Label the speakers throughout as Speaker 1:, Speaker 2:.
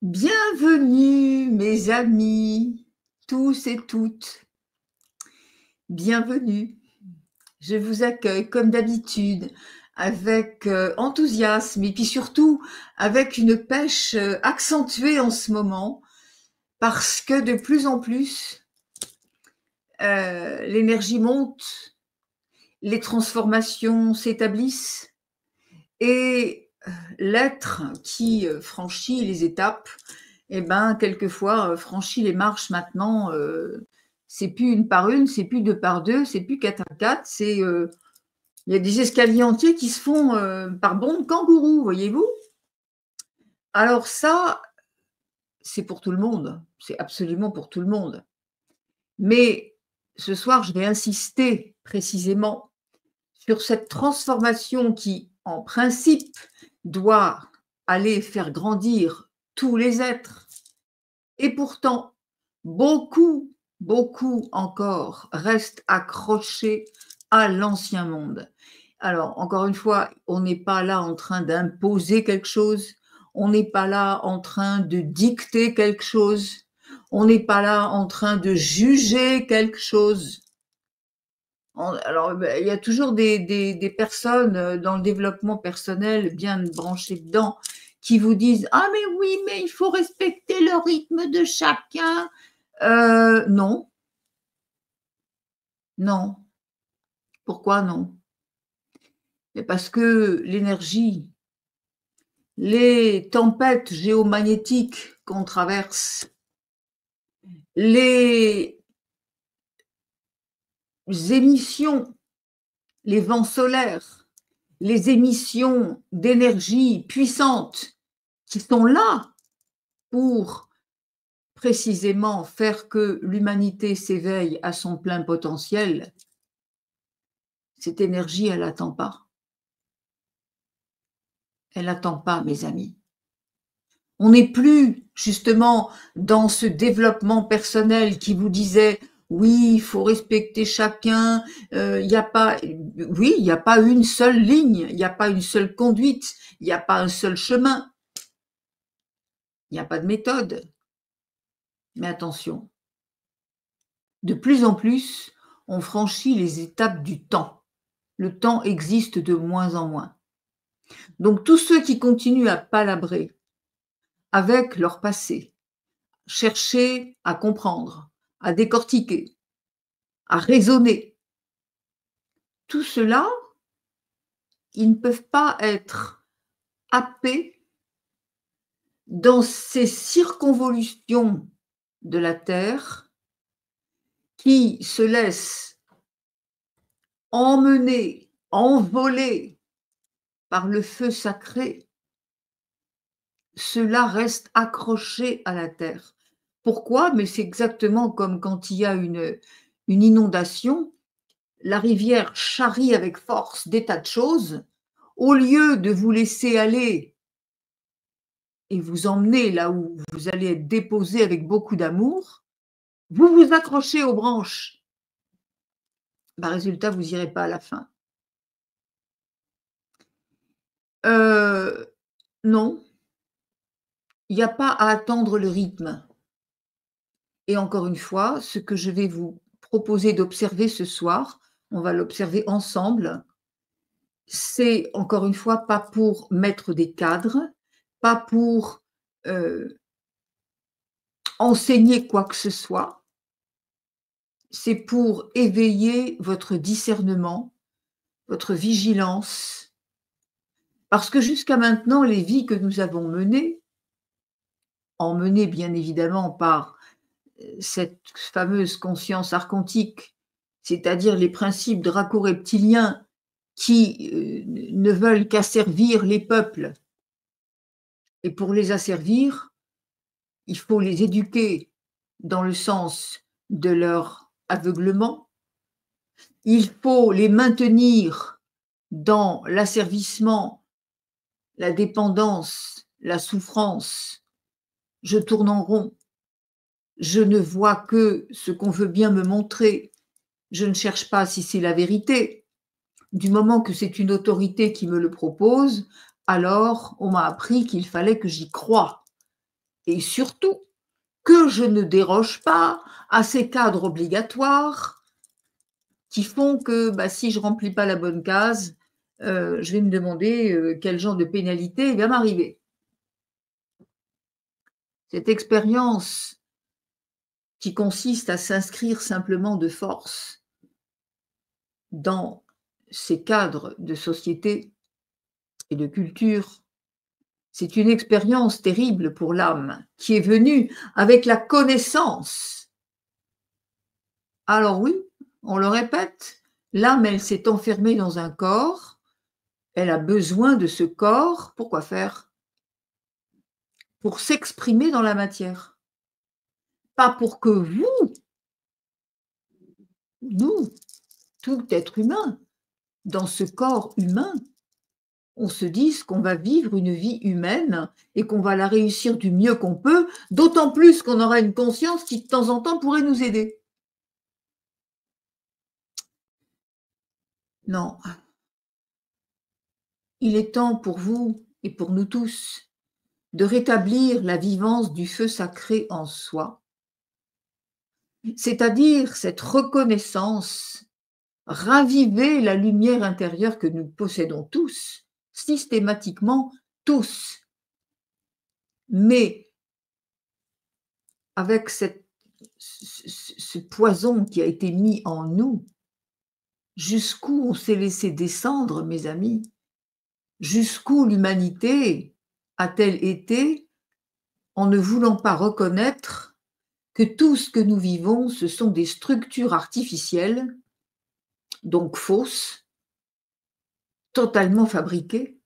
Speaker 1: Bienvenue mes amis, tous et toutes. Bienvenue. Je vous accueille comme d'habitude avec enthousiasme et puis surtout avec une pêche accentuée en ce moment parce que de plus en plus l'énergie monte, les transformations s'établissent et l'être qui franchit les étapes, eh ben, quelquefois, franchit les marches maintenant, c'est plus une par une, c'est plus deux par deux, c'est plus quatre à quatre, c'est, il y a des escaliers entiers qui se font par bond de kangourou, voyez-vous? Alors ça, c'est pour tout le monde, c'est absolument pour tout le monde. Mais ce soir, je vais insister précisément sur cette transformation qui, en principe, doit aller faire grandir tous les êtres. Et pourtant, beaucoup encore restent accrochés à l'ancien monde. Alors, encore une fois, on n'est pas là en train d'imposer quelque chose, on n'est pas là en train de dicter quelque chose, on n'est pas là en train de juger quelque chose. Alors, il y a toujours des personnes dans le développement personnel bien branchées dedans qui vous disent: «Ah mais oui, mais il faut respecter le rythme de chacun». Non, non. Pourquoi non? Mais parce que l'énergie, les tempêtes géomagnétiques qu'on traverse, les émissions, les vents solaires, les émissions d'énergie puissantes qui sont là pour précisément faire que l'humanité s'éveille à son plein potentiel, cette énergie, elle n'attend pas. Elle n'attend pas, mes amis. On n'est plus justement dans ce développement personnel qui vous disait: oui, il faut respecter chacun, il n'y a pas, oui, il n'y a pas une seule ligne, il n'y a pas une seule conduite, il n'y a pas un seul chemin, il n'y a pas de méthode. Mais attention, de plus en plus, on franchit les étapes du temps. Le temps existe de moins en moins. Donc tous ceux qui continuent à palabrer avec leur passé, chercher à comprendre, à décortiquer, à raisonner, tout cela, ils ne peuvent pas être happés dans ces circonvolutions de la Terre qui se laissent emmener, envoler par le feu sacré. Cela reste accroché à la terre. Pourquoi? Mais c'est exactement comme quand il y a une inondation, la rivière charrie avec force des tas de choses. Au lieu de vous laisser aller et vous emmener là où vous allez être déposé avec beaucoup d'amour, vous vous accrochez aux branches. Bah, résultat, vous n'irez pas à la fin. Non, il n'y a pas à attendre le rythme. Et encore une fois, ce que je vais vous proposer d'observer ce soir, on va l'observer ensemble, c'est encore une fois pas pour mettre des cadres, pas pour enseigner quoi que ce soit, c'est pour éveiller votre discernement, votre vigilance, parce que jusqu'à maintenant, les vies que nous avons menées, emmenées bien évidemment par cette fameuse conscience archontique, c'est-à-dire les principes draco-reptiliens qui ne veulent qu'asservir les peuples. Et pour les asservir, il faut les éduquer dans le sens de leur aveuglement. Il faut les maintenir dans l'asservissement, la dépendance, la souffrance. Je tourne en rond. Je ne vois que ce qu'on veut bien me montrer. Je ne cherche pas si c'est la vérité. Du moment que c'est une autorité qui me le propose, alors on m'a appris qu'il fallait que j'y croie. et surtout que je ne déroge pas à ces cadres obligatoires qui font que bah, si je ne remplis pas la bonne case, je vais me demander quel genre de pénalité va m'arriver. Cette expérience qui consiste à s'inscrire simplement de force dans ces cadres de société et de culture, c'est une expérience terrible pour l'âme qui est venue avec la connaissance. Alors oui, on le répète, l'âme, elle s'est enfermée dans un corps, elle a besoin de ce corps, pour quoi faire? Pour s'exprimer dans la matière. Pas pour que vous, nous, tout être humain, dans ce corps humain, on se dise qu'on va vivre une vie humaine et qu'on va la réussir du mieux qu'on peut, d'autant plus qu'on aura une conscience qui de temps en temps pourrait nous aider. Non, il est temps pour vous et pour nous tous de rétablir la vivance du feu sacré en soi, c'est-à-dire cette reconnaissance, raviver la lumière intérieure que nous possédons tous, systématiquement tous, mais avec ce poison qui a été mis en nous, jusqu'où on s'est laissé descendre, mes amis, jusqu'où l'humanité a-t-elle été en ne voulant pas reconnaître que tout ce que nous vivons, ce sont des structures artificielles, donc fausses, totalement fabriquées.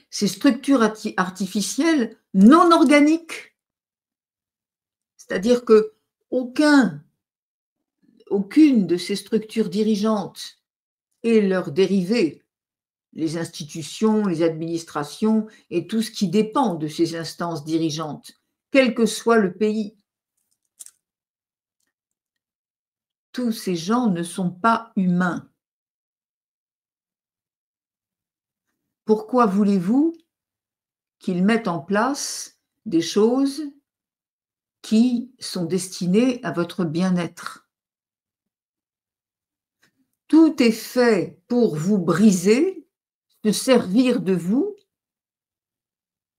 Speaker 1: Ces structures artificielles non organiques, c'est-à-dire que aucune de ces structures dirigeantes et leurs dérivés, les institutions, les administrations et tout ce qui dépend de ces instances dirigeantes, quel que soit le pays, tous ces gens ne sont pas humains. Pourquoi voulez-vous qu'ils mettent en place des choses qui sont destinées à votre bien-être? Tout est fait pour vous briser, se servir de vous,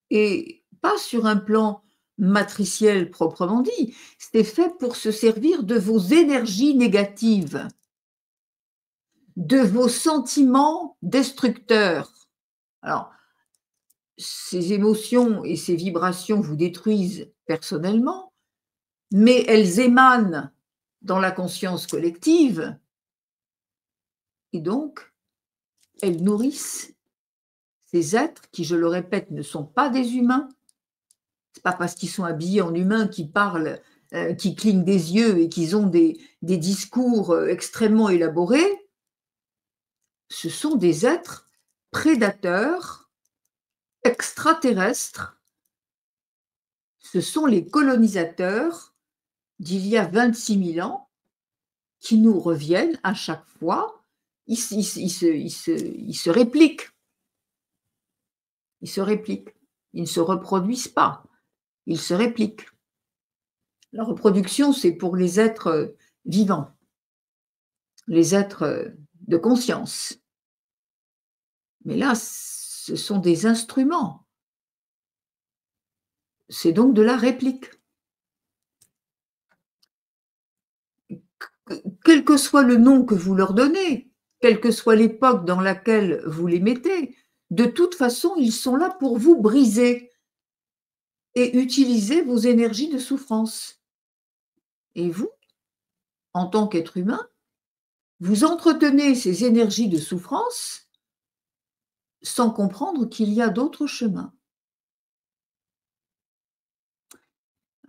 Speaker 1: et pas sur un plan matriciel proprement dit, c'est fait pour se servir de vos énergies négatives, de vos sentiments destructeurs. Alors, ces émotions et ces vibrations vous détruisent personnellement, mais elles émanent dans la conscience collective et donc elles nourrissent ces êtres qui, je le répète, ne sont pas des humains. Ce n'est pas parce qu'ils sont habillés en humains qu'ils parlent, qui clignent des yeux et qu'ils ont des discours extrêmement élaborés. Ce sont des êtres prédateurs, extraterrestres. Ce sont les colonisateurs d'il y a 26 000 ans qui nous reviennent à chaque fois. Ils se répliquent. Ils se répliquent. Ils ne se reproduisent pas. Ils se répliquent. La reproduction, c'est pour les êtres vivants, les êtres de conscience. Mais là, ce sont des instruments. C'est donc de la réplique. Quel que soit le nom que vous leur donnez, quelle que soit l'époque dans laquelle vous les mettez, de toute façon, ils sont là pour vous briser et utiliser vos énergies de souffrance. Et vous, en tant qu'être humain, vous entretenez ces énergies de souffrance sans comprendre qu'il y a d'autres chemins.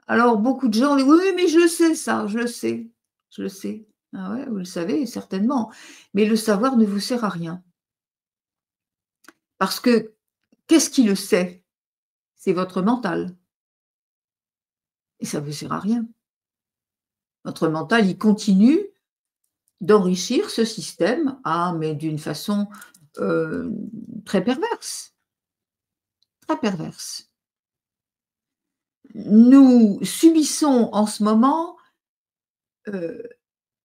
Speaker 1: Alors, beaucoup de gens disent: «Oui, mais je le sais ça, je le sais, je le sais». Ah ouais, vous le savez certainement, mais le savoir ne vous sert à rien. Parce que qu'est-ce qui le sait? C'est votre mental et ça ne vous sert à rien. Votre mental, il continue d'enrichir ce système, mais d'une façon, très perverse, très perverse. nous subissons en ce moment,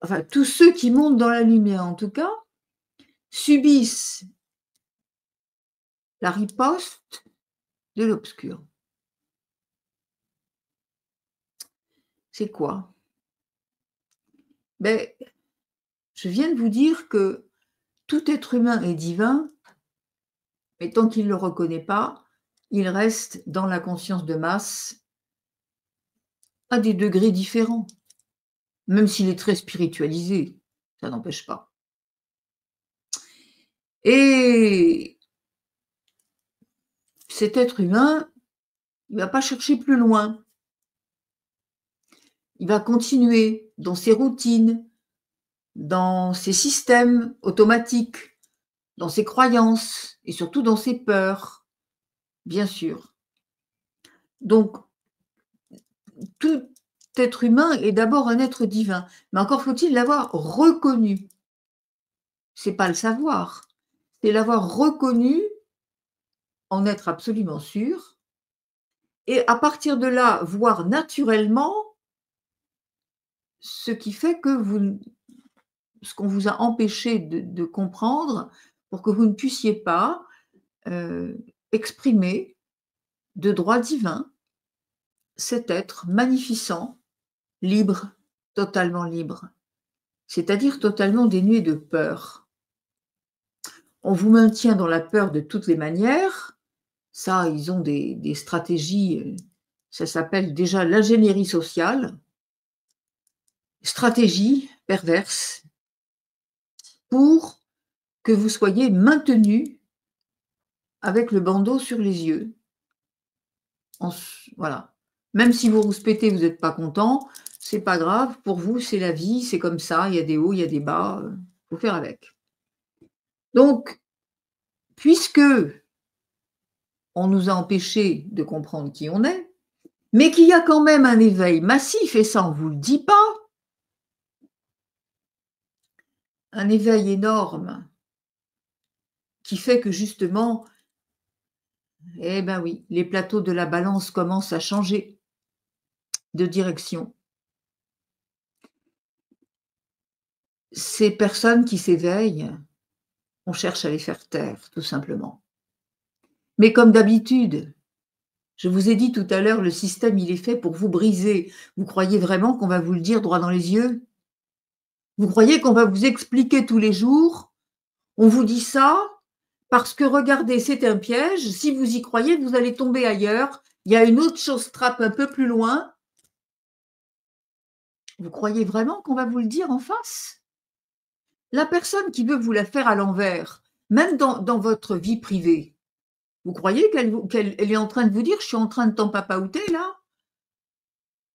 Speaker 1: enfin tous ceux qui montent dans la lumière en tout cas, subissent la riposte de l'obscur. C'est quoi? Ben, je viens de vous dire que tout être humain est divin, mais tant qu'il ne le reconnaît pas, il reste dans la conscience de masse à des degrés différents, même s'il est très spiritualisé, ça n'empêche pas. Et cet être humain, il ne va pas chercher plus loin. Il va continuer dans ses routines, dans ses systèmes automatiques, dans ses croyances et surtout dans ses peurs, bien sûr. Donc, tout être humain est d'abord un être divin, mais encore faut-il l'avoir reconnu. C'est pas le savoir, c'est l'avoir reconnu, en être absolument sûr, et à partir de là, voir naturellement ce qui fait que ce qu'on vous a empêché de comprendre pour que vous ne puissiez pas exprimer de droit divin cet être magnificent, libre, totalement libre, c'est-à-dire totalement dénué de peur. On vous maintient dans la peur de toutes les manières. Ça, ils ont des stratégies, ça s'appelle déjà l'ingénierie sociale, stratégie perverse pour que vous soyez maintenu avec le bandeau sur les yeux. Voilà. Même si vous rouspétez, vous n'êtes pas content, c'est pas grave. Pour vous, c'est la vie, c'est comme ça. Il y a des hauts, il y a des bas. Faut faire avec. Donc, puisque on nous a empêchés de comprendre qui on est, mais qu'il y a quand même un éveil massif, et ça on ne vous le dit pas, un éveil énorme qui fait que justement, eh ben oui, les plateaux de la balance commencent à changer de direction. Ces personnes qui s'éveillent, on cherche à les faire taire, tout simplement. Mais comme d'habitude, je vous ai dit tout à l'heure, le système, il est fait pour vous briser. Vous croyez vraiment qu'on va vous le dire droit dans les yeux? Vous croyez qu'on va vous expliquer tous les jours? On vous dit ça parce que regardez, c'est un piège. Si vous y croyez, vous allez tomber ailleurs. Il y a une autre chose trappe un peu plus loin. Vous croyez vraiment qu'on va vous le dire en face? La personne qui veut vous la faire à l'envers, même dans votre vie privée, vous croyez qu'elle est en train de vous dire: «Je suis en train de t'empapaouter là?»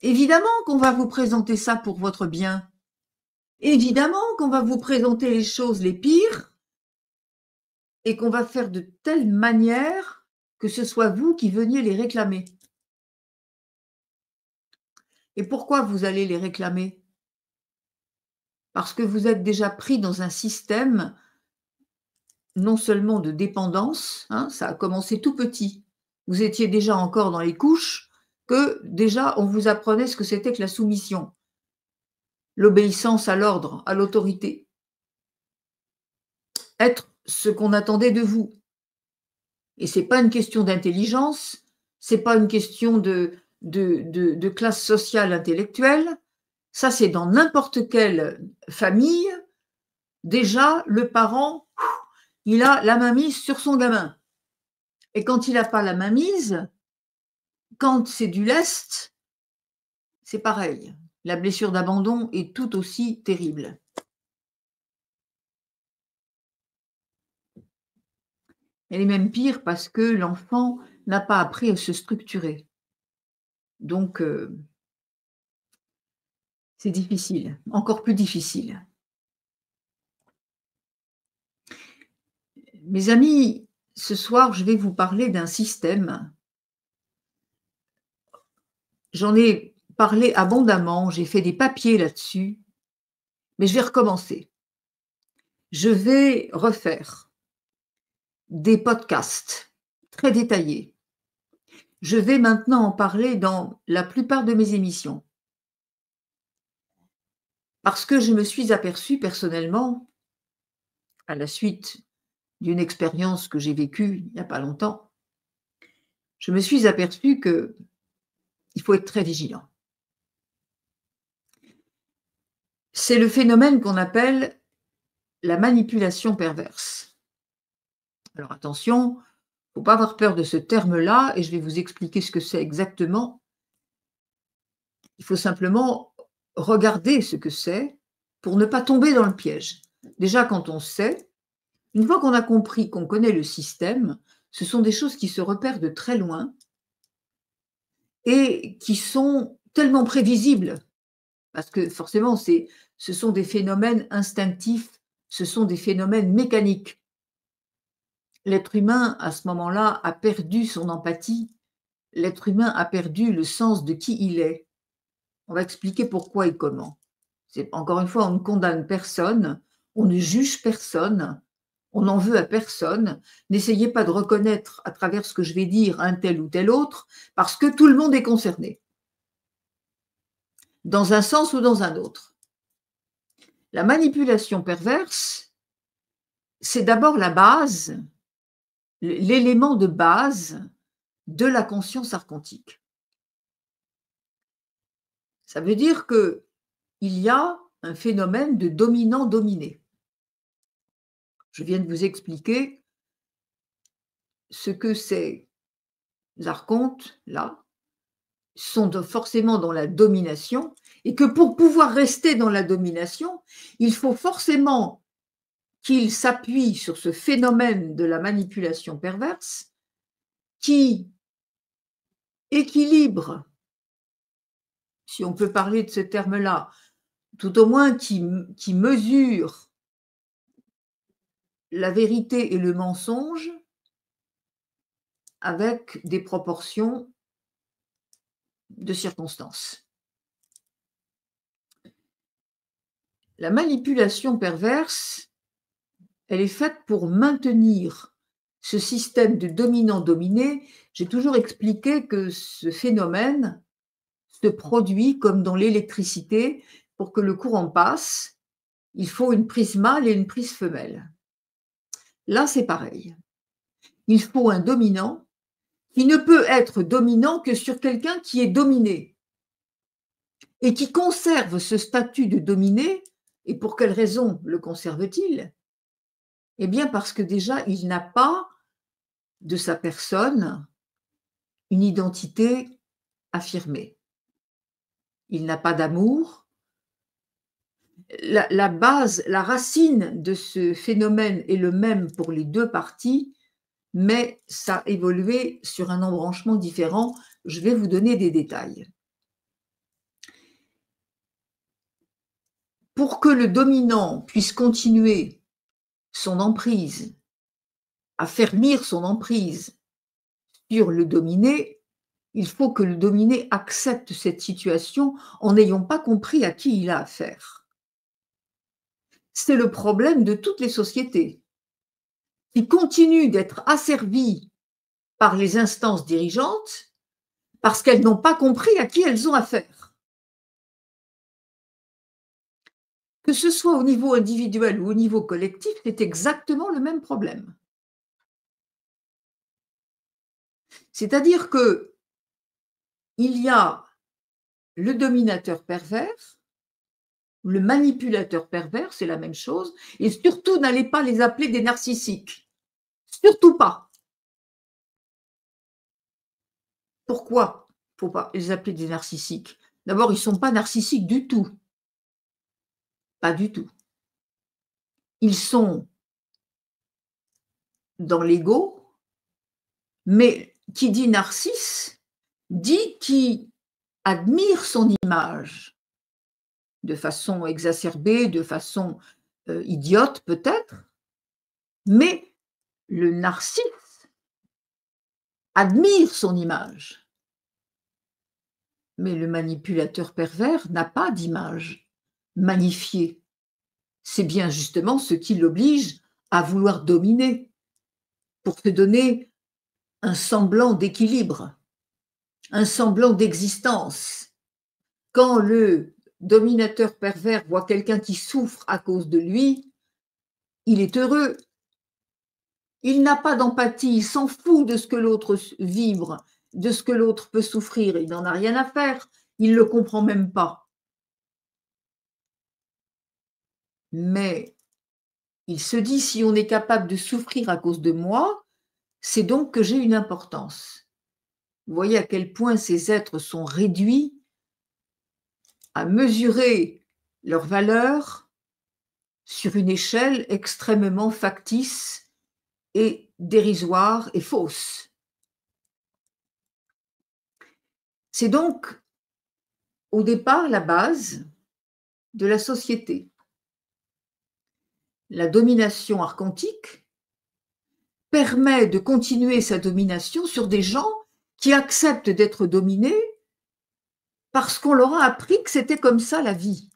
Speaker 1: Évidemment qu'on va vous présenter ça pour votre bien. Évidemment qu'on va vous présenter les choses les pires et qu'on va faire de telle manière que ce soit vous qui veniez les réclamer. Et pourquoi vous allez les réclamer? Parce que vous êtes déjà pris dans un système non seulement de dépendance, hein, ça a commencé tout petit. Vous étiez déjà encore dans les couches que déjà on vous apprenait ce que c'était que la soumission, l'obéissance à l'ordre, à l'autorité, être ce qu'on attendait de vous. Et c'est pas une question d'intelligence, c'est pas une question de classe sociale intellectuelle. Ça, c'est dans n'importe quelle famille. Déjà, le parent, il a la mainmise sur son gamin. Et quand il n'a pas la mainmise, quand c'est du lest, c'est pareil. La blessure d'abandon est tout aussi terrible. Elle est même pire parce que l'enfant n'a pas appris à se structurer. Donc, c'est difficile, encore plus difficile. Mes amis, ce soir, je vais vous parler d'un système. J'en ai parlé abondamment, j'ai fait des papiers là-dessus, mais je vais recommencer. Je vais refaire des podcasts très détaillés. Je vais maintenant en parler dans la plupart de mes émissions. Parce que je me suis aperçue personnellement, à la suite d'une expérience que j'ai vécue il n'y a pas longtemps, je me suis aperçue qu'il faut être très vigilant. C'est le phénomène qu'on appelle la manipulation perverse. Alors attention, il ne faut pas avoir peur de ce terme-là et je vais vous expliquer ce que c'est exactement. Il faut simplement regarder ce que c'est pour ne pas tomber dans le piège. Déjà, quand on sait, une fois qu'on a compris, qu'on connaît le système, ce sont des choses qui se repèrent de très loin et qui sont tellement prévisibles, parce que forcément, ce sont des phénomènes instinctifs, ce sont des phénomènes mécaniques. L'être humain, à ce moment-là, a perdu son empathie, l'être humain a perdu le sens de qui il est. On va expliquer pourquoi et comment. Encore une fois, on ne condamne personne, on ne juge personne, on n'en veut à personne. N'essayez pas de reconnaître à travers ce que je vais dire un tel ou tel autre, parce que tout le monde est concerné, dans un sens ou dans un autre. La manipulation perverse, c'est d'abord la base, l'élément de base de la conscience archontique. Ça veut dire qu'il y a un phénomène de dominant-dominé. Je viens de vous expliquer ce que ces archontes, là, sont forcément dans la domination et que pour pouvoir rester dans la domination, il faut forcément qu'ils s'appuient sur ce phénomène de la manipulation perverse qui équilibre, si on peut parler de ce terme-là, tout au moins qui mesure la vérité et le mensonge avec des proportions de circonstances. La manipulation perverse, elle est faite pour maintenir ce système de dominant-dominé. J'ai toujours expliqué que ce phénomène se produit comme dans l'électricité. Pour que le courant passe, il faut une prise mâle et une prise femelle. Là, c'est pareil. Il faut un dominant qui ne peut être dominant que sur quelqu'un qui est dominé et qui conserve ce statut de dominé. Et pour quelle raison le conserve-t-il? Eh bien, parce que déjà, il n'a pas de sa personne une identité affirmée. Il n'a pas d'amour. La base, la racine de ce phénomène est le même pour les deux parties, mais ça a évolué sur un embranchement différent. Je vais vous donner des détails. Pour que le dominant puisse continuer son emprise, à fermir son emprise sur le dominé, il faut que le dominé accepte cette situation en n'ayant pas compris à qui il a affaire. C'est le problème de toutes les sociétés qui continuent d'être asservies par les instances dirigeantes parce qu'elles n'ont pas compris à qui elles ont affaire. Que ce soit au niveau individuel ou au niveau collectif, c'est exactement le même problème. C'est-à-dire que il y a le dominateur pervers, le manipulateur pervers, c'est la même chose, et surtout n'allez pas les appeler des narcissiques. Surtout pas. Pourquoi il ne faut pas les appeler des narcissiques? D'abord, ils ne sont pas narcissiques du tout. Pas du tout. Ils sont dans l'ego, mais qui dit narcisse, dit qui admire son image de façon exacerbée, de façon idiote peut-être, mais le narcisse admire son image. Mais le manipulateur pervers n'a pas d'image magnifiée. C'est bien justement ce qui l'oblige à vouloir dominer pour se donner un semblant d'équilibre. un semblant d'existence. Quand le dominateur pervers voit quelqu'un qui souffre à cause de lui, il est heureux. Il n'a pas d'empathie, il s'en fout de ce que l'autre vibre, de ce que l'autre peut souffrir. Il n'en a rien à faire, il ne le comprend même pas. Mais il se dit, si on est capable de souffrir à cause de moi, c'est donc que j'ai une importance. Vous voyez à quel point ces êtres sont réduits à mesurer leur valeur sur une échelle extrêmement factice et dérisoire et fausse. C'est donc au départ la base de la société. La domination archontique permet de continuer sa domination sur des gens qui acceptent d'être dominés parce qu'on leur a appris que c'était comme ça la vie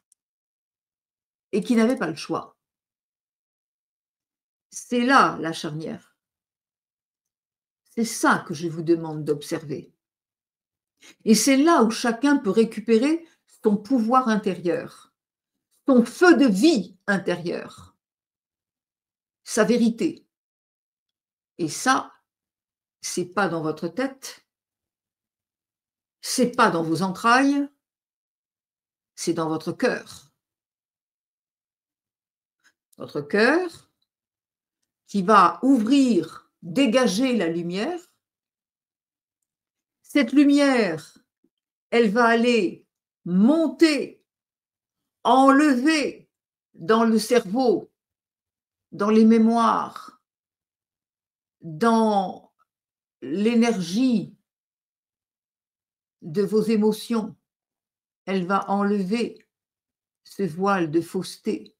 Speaker 1: et qui n'avaient pas le choix. C'est là la charnière. C'est ça que je vous demande d'observer. Et c'est là où chacun peut récupérer son pouvoir intérieur, son feu de vie intérieur, sa vérité. Et ça, c'est pas dans votre tête, c'est pas dans vos entrailles, c'est dans votre cœur. Votre cœur qui va ouvrir, dégager la lumière. Cette lumière, elle va aller monter, enlever dans le cerveau, dans les mémoires, dans l'énergie de vos émotions. Elle va enlever ce voile de fausseté,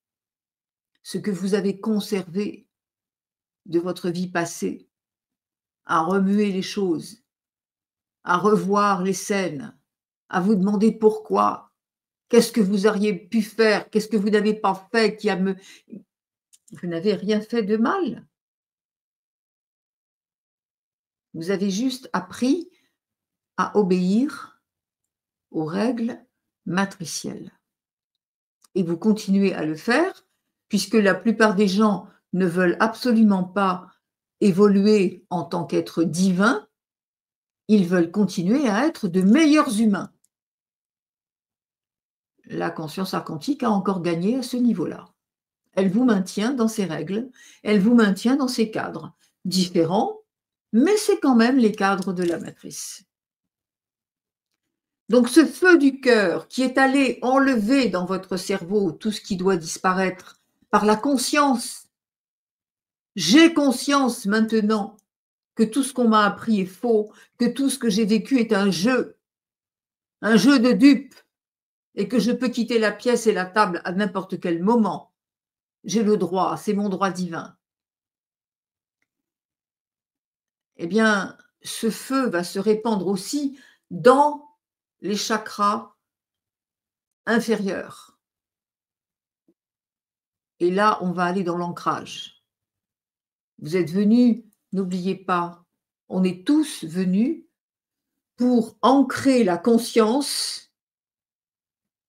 Speaker 1: ce que vous avez conservé de votre vie passée, à remuer les choses, à revoir les scènes, à vous demander pourquoi, qu'est-ce que vous auriez pu faire, qu'est-ce que vous n'avez pas fait qui a me... Vous n'avez rien fait de mal. Vous avez juste appris à obéir aux règles matricielles. Et vous continuez à le faire, puisque la plupart des gens ne veulent absolument pas évoluer en tant qu'être divin, ils veulent continuer à être de meilleurs humains. La conscience archontique a encore gagné à ce niveau-là. Elle vous maintient dans ses règles, elle vous maintient dans ses cadres, différents, mais c'est quand même les cadres de la matrice. Donc ce feu du cœur qui est allé enlever dans votre cerveau tout ce qui doit disparaître par la conscience. J'ai conscience maintenant que tout ce qu'on m'a appris est faux, que tout ce que j'ai vécu est un jeu de dupe, et que je peux quitter la pièce et la table à n'importe quel moment. J'ai le droit, c'est mon droit divin. Eh bien, ce feu va se répandre aussi dans les chakras inférieurs. Et là, on va aller dans l'ancrage. Vous êtes venus, n'oubliez pas, on est tous venus pour ancrer la conscience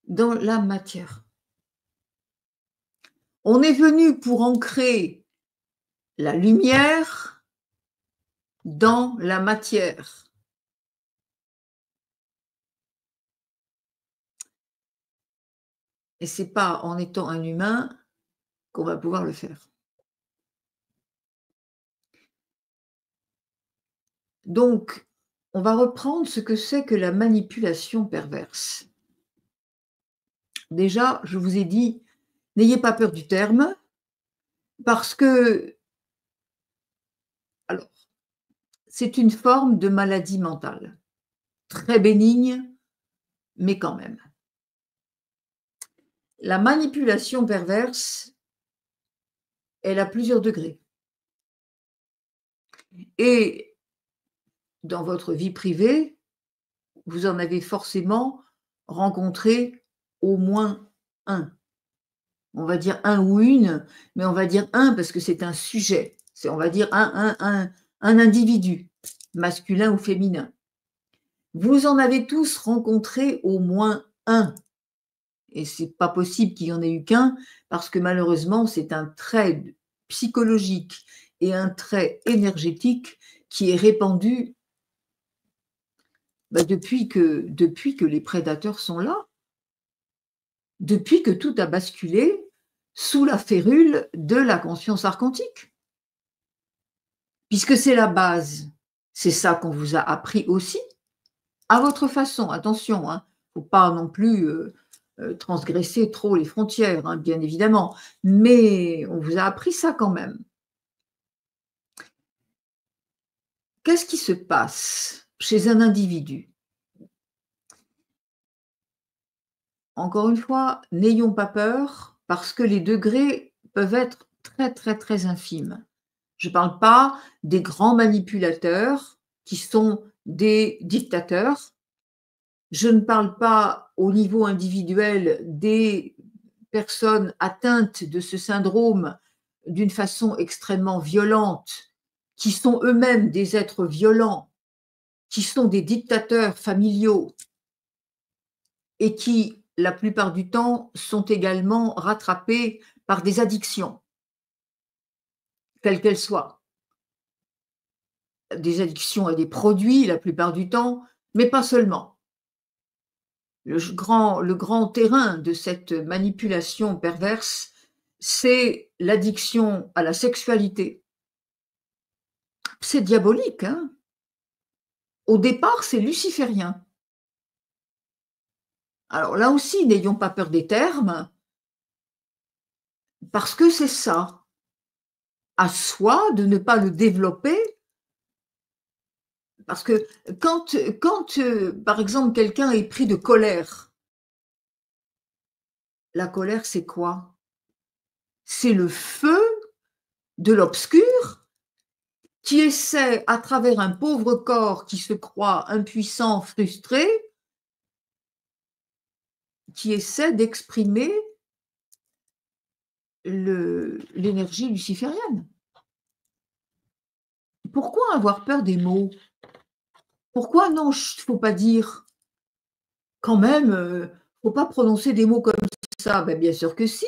Speaker 1: dans la matière. On est venu pour ancrer la lumière dans la matière. Et ce n'est pas en étant un humain qu'on va pouvoir le faire. Donc, on va reprendre ce que c'est que la manipulation perverse. Déjà, je vous ai dit, n'ayez pas peur du terme, parce que, alors, c'est une forme de maladie mentale, très bénigne, mais quand même. La manipulation perverse, elle a plusieurs degrés. Et dans votre vie privée, vous en avez forcément rencontré au moins un. On va dire un ou une, mais on va dire un parce que c'est un sujet. On va dire un individu, masculin ou féminin. Vous en avez tous rencontré au moins un. Et c'est pas possible qu'il y en ait eu qu'un, parce que malheureusement, c'est un trait psychologique et un trait énergétique qui est répandu depuis que les prédateurs sont là, depuis que tout a basculé sous la férule de la conscience archontique. Puisque c'est la base, c'est ça qu'on vous a appris aussi, à votre façon, attention, hein, faut pas non plus transgresser trop les frontières, hein, bien évidemment, mais on vous a appris ça quand même. Qu'est-ce qui se passe chez un individu? Encore une fois, n'ayons pas peur parce que les degrés peuvent être très, très, très infimes. Je ne parle pas des grands manipulateurs qui sont des dictateurs. Je ne parle pas au niveau individuel des personnes atteintes de ce syndrome d'une façon extrêmement violente, qui sont eux-mêmes des êtres violents, qui sont des dictateurs familiaux et qui, la plupart du temps, sont également rattrapés par des addictions, quelles qu'elles soient. Des addictions à des produits, la plupart du temps, mais pas seulement. Le grand terrain de cette manipulation perverse, c'est l'addiction à la sexualité. C'est diabolique, hein? Au départ, c'est luciférien. Alors là aussi, n'ayons pas peur des termes, parce que c'est ça. À soi de ne pas le développer, parce que quand par exemple, quelqu'un est pris de colère, la colère, c'est quoi? C'est le feu de l'obscur qui essaie, à travers un pauvre corps qui se croit impuissant, frustré, qui essaie d'exprimer l'énergie luciférienne. Pourquoi avoir peur des mots? Pourquoi non, faut pas dire? Quand même, faut pas prononcer des mots comme ça. Ben, bien sûr que si,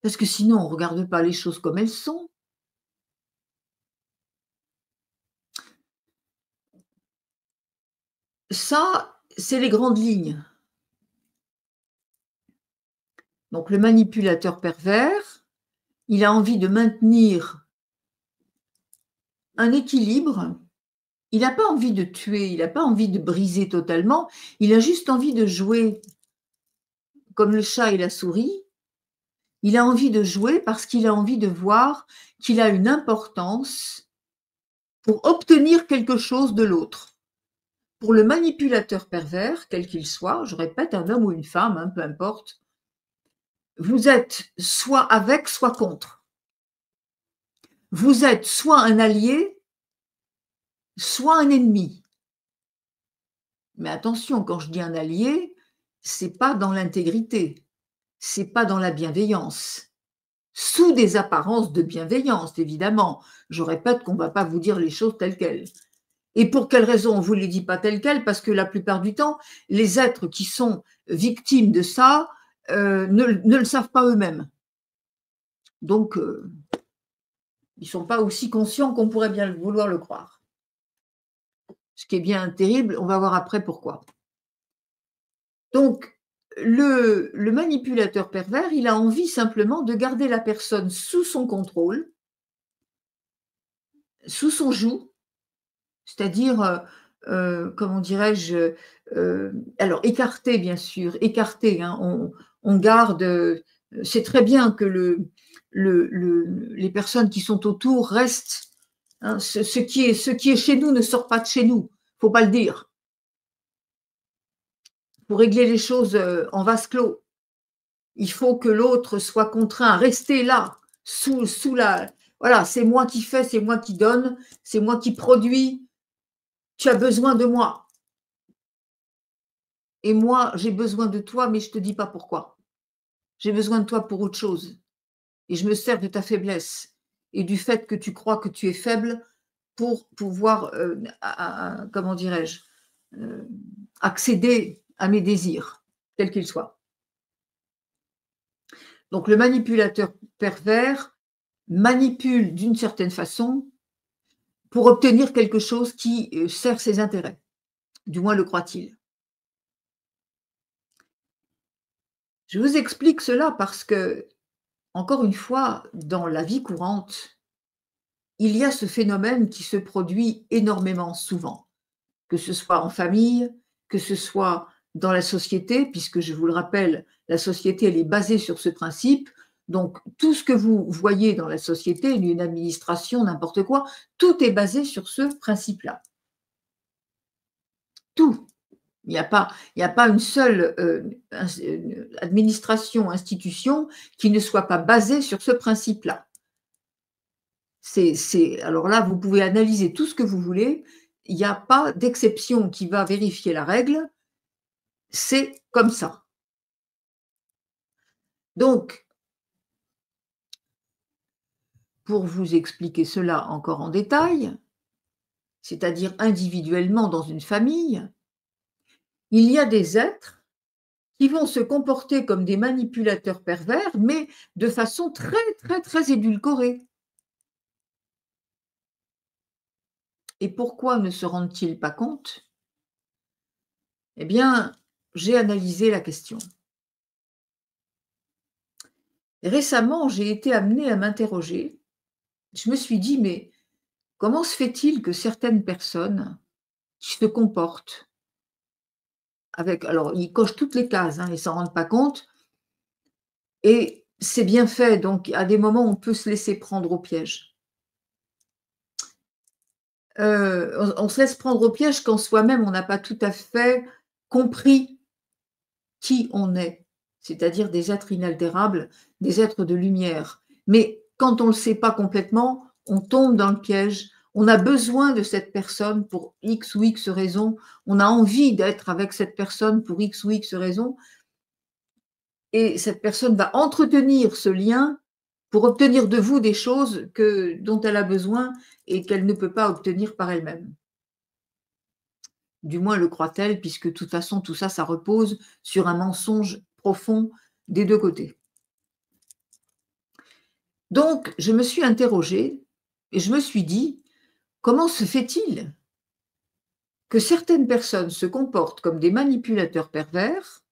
Speaker 1: parce que sinon on regarde pas les choses comme elles sont. Ça, c'est les grandes lignes. Donc le manipulateur pervers, il a envie de maintenir un équilibre. Il n'a pas envie de tuer, il n'a pas envie de briser totalement, il a juste envie de jouer comme le chat et la souris. Il a envie de jouer parce qu'il a envie de voir qu'il a une importance pour obtenir quelque chose de l'autre. Pour le manipulateur pervers, quel qu'il soit, je répète, un homme ou une femme, hein, peu importe, vous êtes soit avec, soit contre. Vous êtes soit un allié, soit un ennemi. Mais attention, quand je dis un allié, c'est pas dans l'intégrité, c'est pas dans la bienveillance. Sous des apparences de bienveillance, évidemment. Je répète qu'on ne va pas vous dire les choses telles quelles. Et pour quelle raison on ne vous les dit pas telles quelles? Parce que la plupart du temps, les êtres qui sont victimes de ça ne le savent pas eux-mêmes. Donc, ils ne sont pas aussi conscients qu'on pourrait bien vouloir le croire. Ce qui est bien terrible, on va voir après pourquoi. Donc, le manipulateur pervers, il a envie simplement de garder la personne sous son contrôle, sous son joug, c'est-à-dire, comment dirais-je, alors écarté bien sûr, écarté, hein, on garde, c'est très bien que les personnes qui sont autour restent, hein, ce qui est chez nous ne sort pas de chez nous, faut pas le dire. Pour régler les choses, en vase clos, il faut que l'autre soit contraint à rester là, sous la voilà, c'est moi qui fais, c'est moi qui donne, c'est moi qui produis, tu as besoin de moi. Et moi, j'ai besoin de toi, mais je ne te dis pas pourquoi. J'ai besoin de toi pour autre chose. Et je me sers de ta faiblesse et du fait que tu crois que tu es faible pour pouvoir, comment dirais-je, euh, accéder à mes désirs, quels qu'ils soient. Donc le manipulateur pervers manipule d'une certaine façon pour obtenir quelque chose qui sert ses intérêts, du moins le croit-il. Je vous explique cela parce que, encore une fois, dans la vie courante, il y a ce phénomène qui se produit énormément souvent, que ce soit en famille, que ce soit dans la société, puisque je vous le rappelle, la société, elle est basée sur ce principe. Donc, tout ce que vous voyez dans la société, une administration, n'importe quoi, tout est basé sur ce principe-là. Tout. Il n'y a pas une seule administration, institution qui ne soit pas basée sur ce principe-là. Alors là, vous pouvez analyser tout ce que vous voulez, il n'y a pas d'exception qui va vérifier la règle, c'est comme ça. Donc, pour vous expliquer cela encore en détail, c'est-à-dire individuellement dans une famille, il y a des êtres qui vont se comporter comme des manipulateurs pervers, mais de façon très, très, très édulcorée. Et pourquoi ne se rendent-ils pas compte? Eh bien, j'ai analysé la question. Récemment, j'ai été amenée à m'interroger. Je me suis dit, mais comment se fait-il que certaines personnes qui se comportent avec, alors ils cochent toutes les cases, hein, ils ne s'en rendent pas compte, et c'est bien fait, donc à des moments on peut se laisser prendre au piège. On se laisse prendre au piège quand soi-même on n'a pas tout à fait compris qui on est, c'est-à-dire des êtres inaltérables, des êtres de lumière. Mais quand on ne le sait pas complètement, on tombe dans le piège. On a besoin de cette personne pour X ou X raison. On a envie d'être avec cette personne pour X ou X raison. Et cette personne va entretenir ce lien pour obtenir de vous des choses dont elle a besoin et qu'elle ne peut pas obtenir par elle-même. Du moins le croit-elle, puisque de toute façon, tout ça, ça repose sur un mensonge profond des deux côtés. Donc, je me suis interrogée et je me suis dit, comment se fait-il que certaines personnes se comportent comme des manipulateurs pervers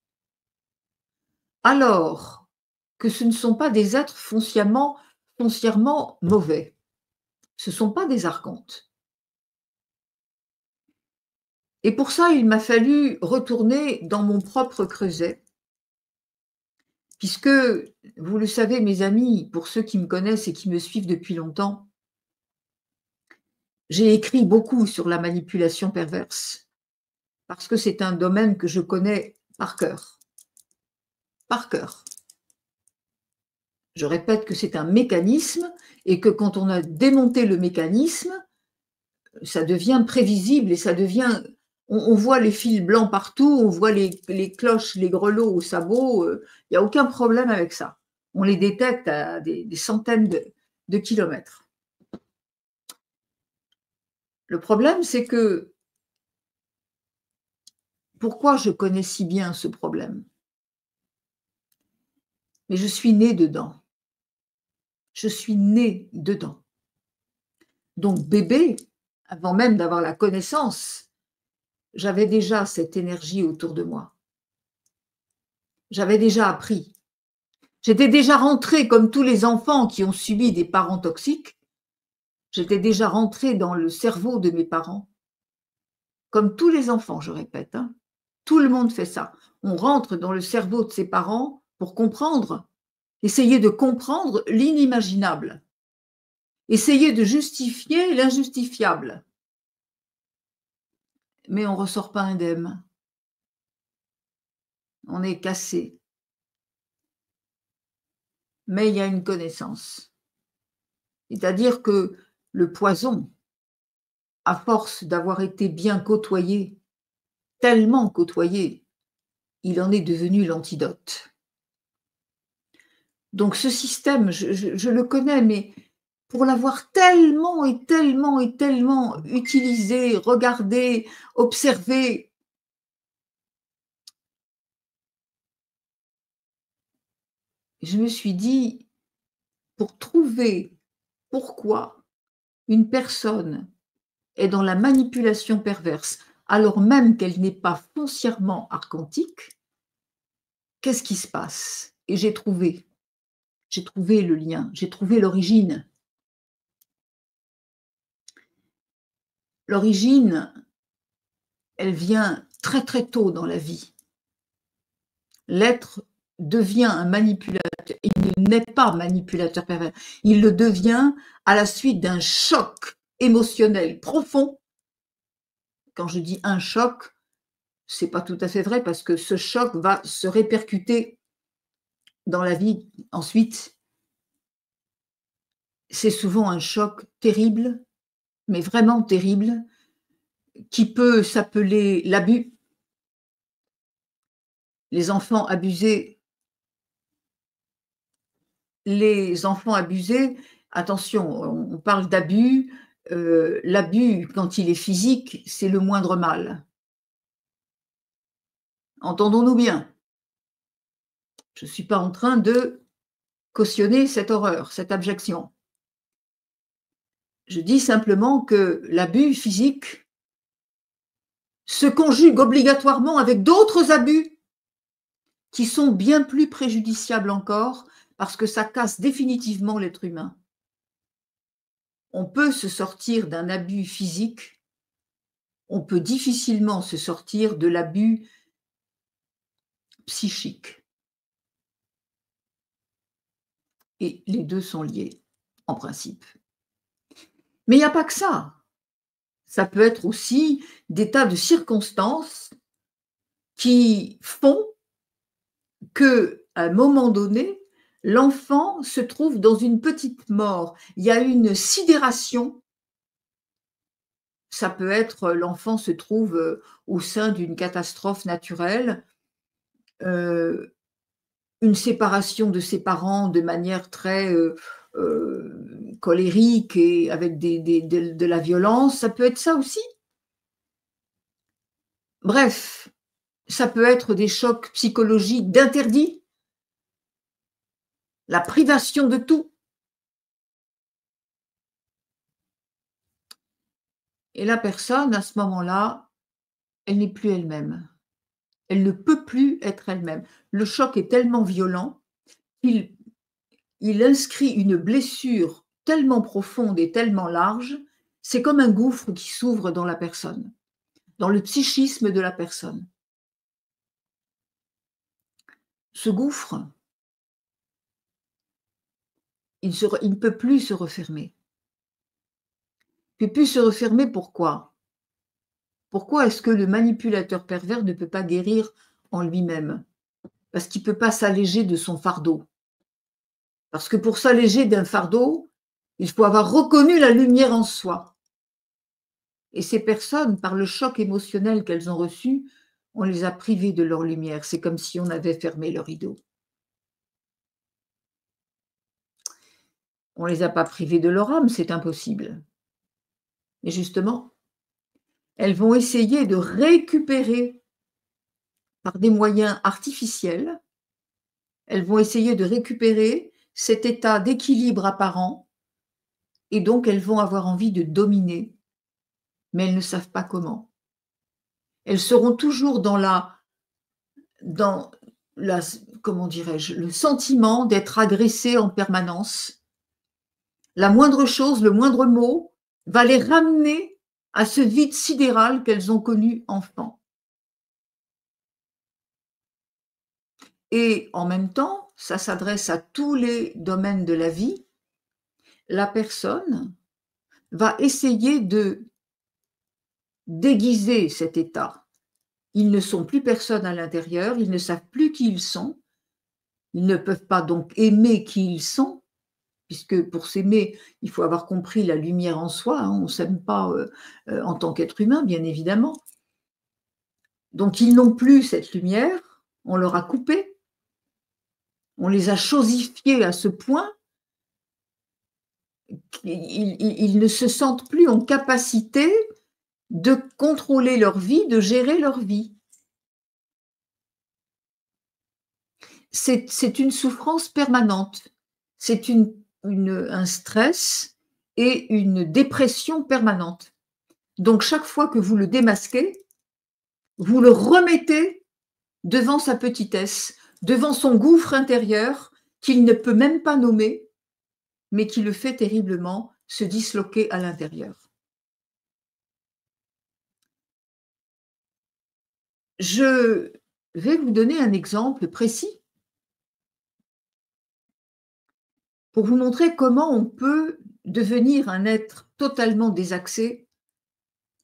Speaker 1: alors que ce ne sont pas des êtres foncièrement mauvais? Ce ne sont pas des archontes. Et pour ça, il m'a fallu retourner dans mon propre creuset, puisque, vous le savez, mes amis, pour ceux qui me connaissent et qui me suivent depuis longtemps, j'ai écrit beaucoup sur la manipulation perverse, parce que c'est un domaine que je connais par cœur. Par cœur. Je répète que c'est un mécanisme et que quand on a démonté le mécanisme, ça devient prévisible et ça devient... On voit les fils blancs partout, on voit les cloches, les grelots au sabot, il n'y a aucun problème avec ça. On les détecte à des centaines de kilomètres. Le problème, c'est que pourquoi je connais si bien ce problème? Mais je suis née dedans. Je suis née dedans. Donc bébé, avant même d'avoir la connaissance, j'avais déjà cette énergie autour de moi. J'avais déjà appris. J'étais déjà rentrée, comme tous les enfants qui ont subi des parents toxiques, j'étais déjà rentrée dans le cerveau de mes parents. Comme tous les enfants, je répète, hein. Tout le monde fait ça. On rentre dans le cerveau de ses parents pour comprendre, essayer de comprendre l'inimaginable, essayer de justifier l'injustifiable. Mais on ne ressort pas indemne. On est cassé. Mais il y a une connaissance. C'est-à-dire que le poison, à force d'avoir été bien côtoyé, tellement côtoyé, il en est devenu l'antidote. Donc ce système, je le connais, mais pour l'avoir tellement et tellement et tellement utilisé, regardé, observé, je me suis dit, pour trouver pourquoi une personne est dans la manipulation perverse, alors même qu'elle n'est pas foncièrement archontique, qu'est-ce qui se passe? Et j'ai trouvé le lien, j'ai trouvé l'origine. L'origine, elle vient très très tôt dans la vie. L'être devient un manipulateur, il n'est pas manipulateur pervers, il le devient à la suite d'un choc émotionnel profond. Quand je dis un choc, c'est pas tout à fait vrai parce que ce choc va se répercuter dans la vie ensuite. C'est souvent un choc terrible, mais vraiment terrible, qui peut s'appeler l'abus. Les enfants abusés, attention, on parle d'abus, l'abus quand il est physique, c'est le moindre mal. Entendons-nous bien? Je ne suis pas en train de cautionner cette horreur, cette abjection. Je dis simplement que l'abus physique se conjugue obligatoirement avec d'autres abus qui sont bien plus préjudiciables encore parce que ça casse définitivement l'être humain. On peut se sortir d'un abus physique, on peut difficilement se sortir de l'abus psychique. Et les deux sont liés, en principe. Mais il n'y a pas que ça. Ça peut être aussi des tas de circonstances qui font qu'à un moment donné, l'enfant se trouve dans une petite mort. Il y a une sidération. Ça peut être l'enfant se trouve au sein d'une catastrophe naturelle, une séparation de ses parents de manière très colérique et avec de la violence, ça peut être ça aussi. Bref, ça peut être des chocs psychologiques d'interdit, la privation de tout. Et la personne, à ce moment-là, elle n'est plus elle-même. Elle ne peut plus être elle-même. Le choc est tellement violent qu'il inscrit une blessure tellement profonde et tellement large, c'est comme un gouffre qui s'ouvre dans la personne, dans le psychisme de la personne. Ce gouffre, il ne peut plus se refermer. Il ne peut plus se refermer, pourquoi? Pourquoi est-ce que le manipulateur pervers ne peut pas guérir en lui-même? Parce qu'il ne peut pas s'alléger de son fardeau. Parce que pour s'alléger d'un fardeau, il faut avoir reconnu la lumière en soi. Et ces personnes, par le choc émotionnel qu'elles ont reçu, on les a privées de leur lumière. C'est comme si on avait fermé le rideau. On ne les a pas privées de leur âme, c'est impossible. Mais justement, elles vont essayer de récupérer par des moyens artificiels, elles vont essayer de récupérer cet état d'équilibre apparent et donc elles vont avoir envie de dominer, mais elles ne savent pas comment. Elles seront toujours dans comment dirais-je, le sentiment d'être agressées en permanence. La moindre chose, le moindre mot va les ramener à ce vide sidéral qu'elles ont connu enfant. Et en même temps, ça s'adresse à tous les domaines de la vie. La personne va essayer de déguiser cet état. Ils ne sont plus personne à l'intérieur, ils ne savent plus qui ils sont, ils ne peuvent pas donc aimer qui ils sont, puisque pour s'aimer, il faut avoir compris la lumière en soi, hein, on ne s'aime pas en tant qu'être humain, bien évidemment. Donc ils n'ont plus cette lumière, on leur a coupé, on les a chosifiés à ce point qu'ils ne se sentent plus en capacité de contrôler leur vie, de gérer leur vie. c'est une souffrance permanente. C'est un stress et une dépression permanente. Donc chaque fois que vous le démasquez, vous le remettez devant sa petitesse, devant son gouffre intérieur qu'il ne peut même pas nommer, mais qui le fait terriblement se disloquer à l'intérieur. Je vais vous donner un exemple précis pour vous montrer comment on peut devenir un être totalement désaxé,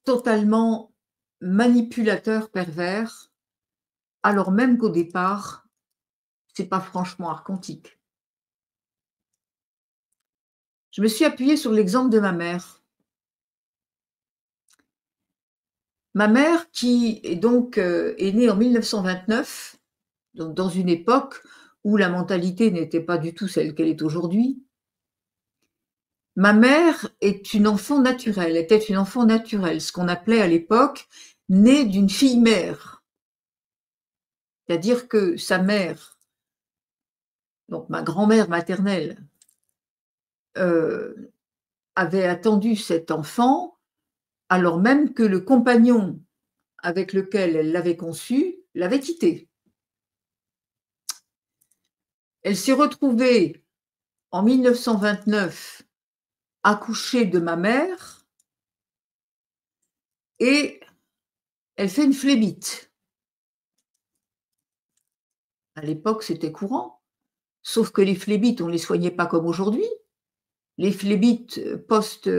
Speaker 1: totalement manipulateur pervers, alors même qu'au départ, c'est pas franchement archontique. Je me suis appuyée sur l'exemple de ma mère. Ma mère qui est donc est née en 1929, donc dans une époque où la mentalité n'était pas du tout celle qu'elle est aujourd'hui. Ma mère est une enfant naturelle, était une enfant naturelle, ce qu'on appelait à l'époque née d'une fille-mère. C'est-à-dire que sa mère, donc ma grand-mère maternelle, euh, avait attendu cet enfant alors même que le compagnon avec lequel elle l'avait conçu l'avait quitté. Elle s'est retrouvée en 1929 accouchée de ma mère et elle fait une phlébite. À l'époque, c'était courant, sauf que les phlébites, on ne les soignait pas comme aujourd'hui. Les phlébites post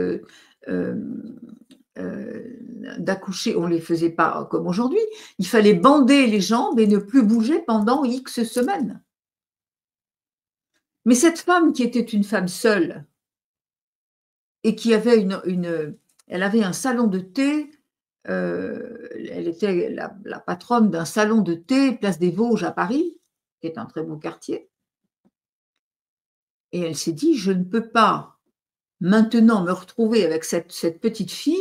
Speaker 1: d'accoucher, on ne les faisait pas comme aujourd'hui. Il fallait bander les jambes et ne plus bouger pendant X semaines. Mais cette femme qui était une femme seule et qui avait elle avait un salon de thé, elle était la patronne d'un salon de thé, place des Vosges à Paris, qui est un très beau quartier. Et elle s'est dit, je ne peux pas maintenant me retrouver avec cette petite fille,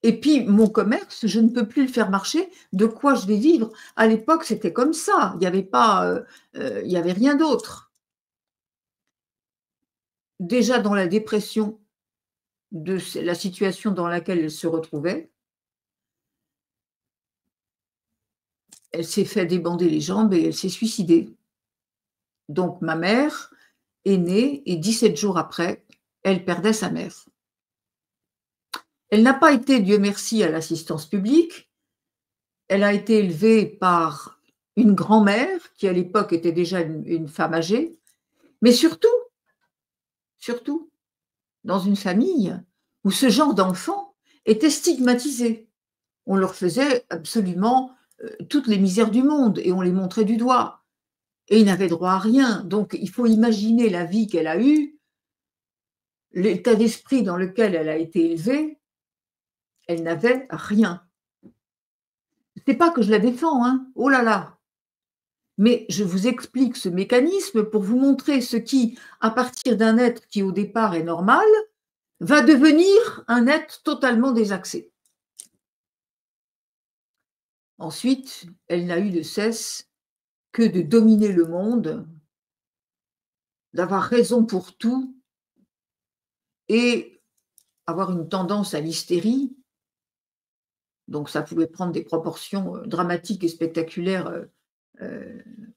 Speaker 1: et puis mon commerce, je ne peux plus le faire marcher, de quoi je vais vivre? À l'époque, c'était comme ça, il n'y avait pas, il y avait rien d'autre. Déjà dans la dépression de la situation dans laquelle elle se retrouvait, elle s'est fait débander les jambes et elle s'est suicidée. Donc ma mère est née et 17 jours après, elle perdait sa mère. Elle n'a pas été, Dieu merci, à l'assistance publique. Elle a été élevée par une grand-mère qui, à l'époque, était déjà une femme âgée, mais surtout, dans une famille où ce genre d'enfant était stigmatisé. On leur faisait absolument toutes les misères du monde et on les montrait du doigt. Et ils n'avaient droit à rien. Donc, il faut imaginer la vie qu'elle a eue, l'état d'esprit dans lequel elle a été élevée. Elle n'avait rien. C'est pas que je la défends, hein. Oh là là. Mais je vous explique ce mécanisme pour vous montrer ce qui, à partir d'un être qui au départ est normal, va devenir un être totalement désaxé. Ensuite, elle n'a eu de cesse que de dominer le monde, d'avoir raison pour tout et avoir une tendance à l'hystérie. Donc ça pouvait prendre des proportions dramatiques et spectaculaires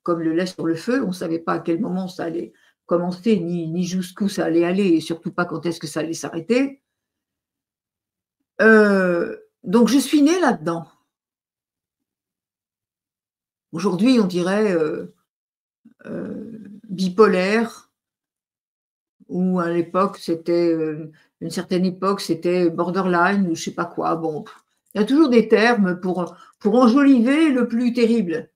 Speaker 1: comme le lait sur le feu. On ne savait pas à quel moment ça allait commencer, ni jusqu'où ça allait aller, et surtout pas quand est-ce que ça allait s'arrêter. Donc je suis née là-dedans. Aujourd'hui, on dirait bipolaire, ou à l'époque, c'était une certaine époque, c'était borderline, ou je sais pas quoi. Bon, il y a toujours des termes pour enjoliver le plus terrible.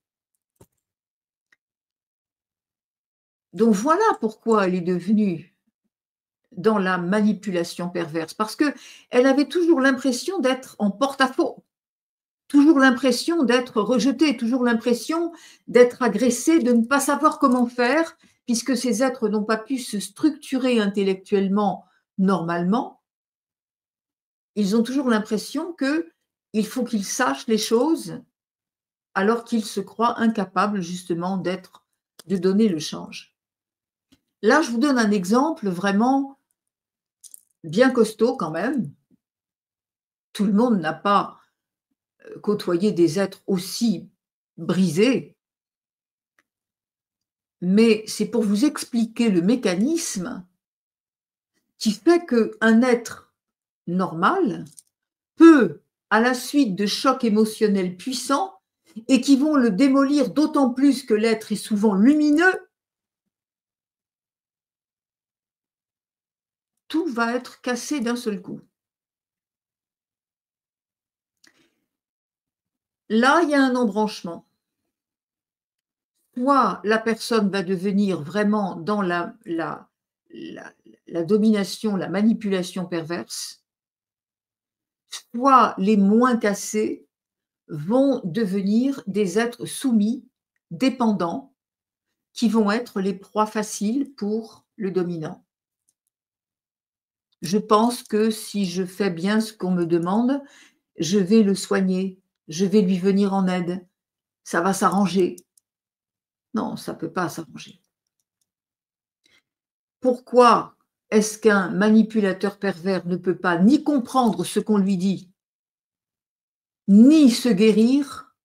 Speaker 1: Donc voilà pourquoi elle est devenue dans la manipulation perverse, parce qu'elle avait toujours l'impression d'être en porte-à-faux, toujours l'impression d'être rejetée, toujours l'impression d'être agressée, de ne pas savoir comment faire, puisque ces êtres n'ont pas pu se structurer intellectuellement normalement. Ils ont toujours l'impression qu'il faut qu'ils sachent les choses alors qu'ils se croient incapables justement d'être de donner le change. Là, je vous donne un exemple vraiment bien costaud quand même. Tout le monde n'a pas côtoyé des êtres aussi brisés, mais c'est pour vous expliquer le mécanisme qui fait qu'un être normal peut, à la suite de chocs émotionnels puissants et qui vont le démolir d'autant plus que l'être est souvent lumineux, tout va être cassé d'un seul coup. Là, il y a un embranchement. Soit la personne va devenir vraiment dans la la domination, la manipulation perverse, soit les moins cassés vont devenir des êtres soumis, dépendants, qui vont être les proies faciles pour le dominant. Je pense que si je fais bien ce qu'on me demande, je vais le soigner, je vais lui venir en aide, ça va s'arranger. Non, ça ne peut pas s'arranger. Pourquoi est-ce qu'un manipulateur pervers ne peut pas ni comprendre ce qu'on lui dit, ni se guérir,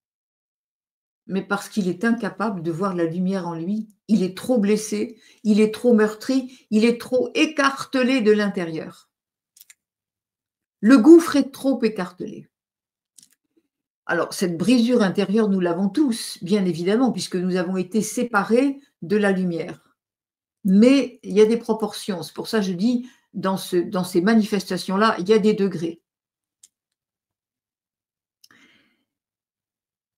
Speaker 1: mais parce qu'il est incapable de voir la lumière en lui. Il est trop blessé, il est trop meurtri, il est trop écartelé de l'intérieur. Le gouffre est trop écartelé. Alors, cette brisure intérieure, nous l'avons tous, bien évidemment, puisque nous avons été séparés de la lumière. Mais il y a des proportions. C'est pour ça que je dis, dans ces manifestations-là, il y a des degrés.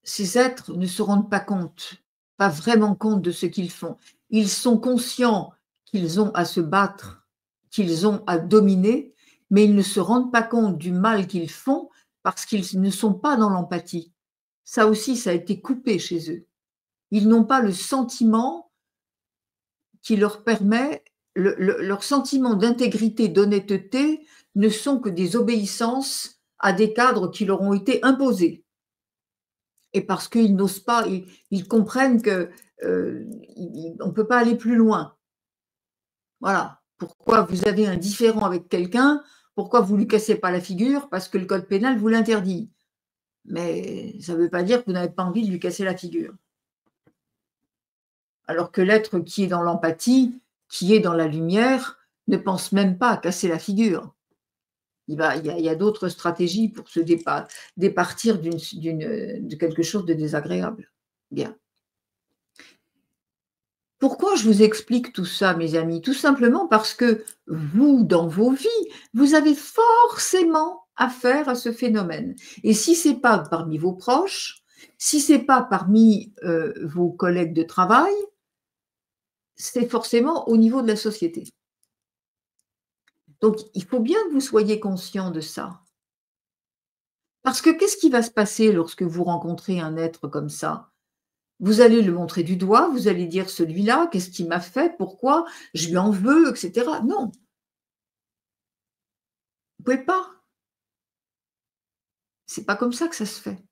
Speaker 1: Ces êtres ne se rendent pas compte, pas vraiment compte de ce qu'ils font. Ils sont conscients qu'ils ont à se battre, qu'ils ont à dominer, mais ils ne se rendent pas compte du mal qu'ils font parce qu'ils ne sont pas dans l'empathie. Ça aussi, ça a été coupé chez eux. Ils n'ont pas le sentiment qui leur permet, leur sentiment d'intégrité, d'honnêteté ne sont que des obéissances à des cadres qui leur ont été imposés. Et parce qu'ils n'osent pas, ils comprennent que on ne peut pas aller plus loin. Voilà. Pourquoi vous avez un différend avec quelqu'un? Pourquoi vous ne lui cassez pas la figure? Parce que le code pénal vous l'interdit. Mais ça ne veut pas dire que vous n'avez pas envie de lui casser la figure. Alors que l'être qui est dans l'empathie, qui est dans la lumière, ne pense même pas à casser la figure. Il y a d'autres stratégies pour se départir de quelque chose de désagréable. Bien. Pourquoi je vous explique tout ça, mes amis? Tout simplement parce que vous, dans vos vies, vous avez forcément affaire à ce phénomène. Et si ce n'est pas parmi vos proches, si ce n'est pas parmi vos collègues de travail, c'est forcément au niveau de la société. Donc, il faut bien que vous soyez conscient de ça. Parce que qu'est-ce qui va se passer lorsque vous rencontrez un être comme ça? Vous allez le montrer du doigt, vous allez dire celui-là, qu'est-ce qu'il m'a fait, pourquoi, je lui en veux, etc. Non, vous ne pouvez pas. C'est pas comme ça que ça se fait.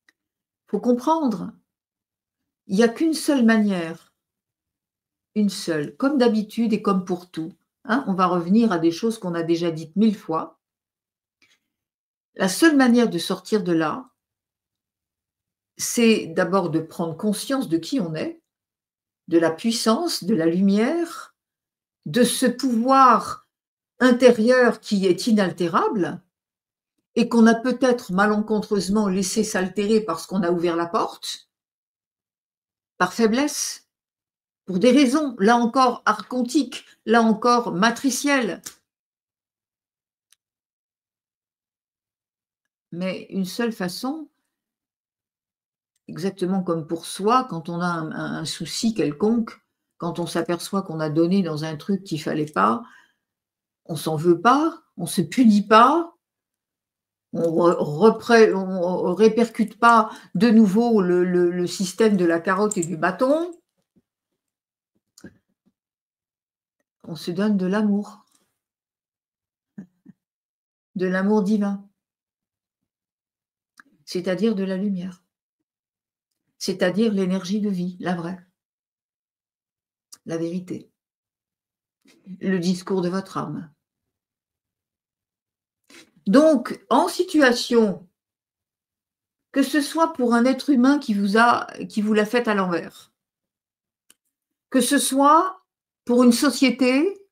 Speaker 1: Il faut comprendre, il n'y a qu'une seule manière, une seule, comme d'habitude et comme pour tout. Hein, on va revenir à des choses qu'on a déjà dites 1000 fois. La seule manière de sortir de là, c'est d'abord de prendre conscience de qui on est, de la puissance, de la lumière, de ce pouvoir intérieur qui est inaltérable et qu'on a peut-être malencontreusement laissé s'altérer parce qu'on a ouvert la porte, par faiblesse, pour des raisons, là encore, archontiques, là encore, matricielles. Mais une seule façon, exactement comme pour soi, quand on a un souci quelconque, quand on s'aperçoit qu'on a donné dans un truc qu'il ne fallait pas, on s'en veut pas, on se punit pas, on répercute pas de nouveau le système de la carotte et du bâton, on se donne de l'amour divin, c'est-à-dire de la lumière. c'est-à-dire l'énergie de vie, la vraie, la vérité, le discours de votre âme. Donc, en situation, que ce soit pour un être humain qui vous l'a fait à l'envers, que ce soit pour une société,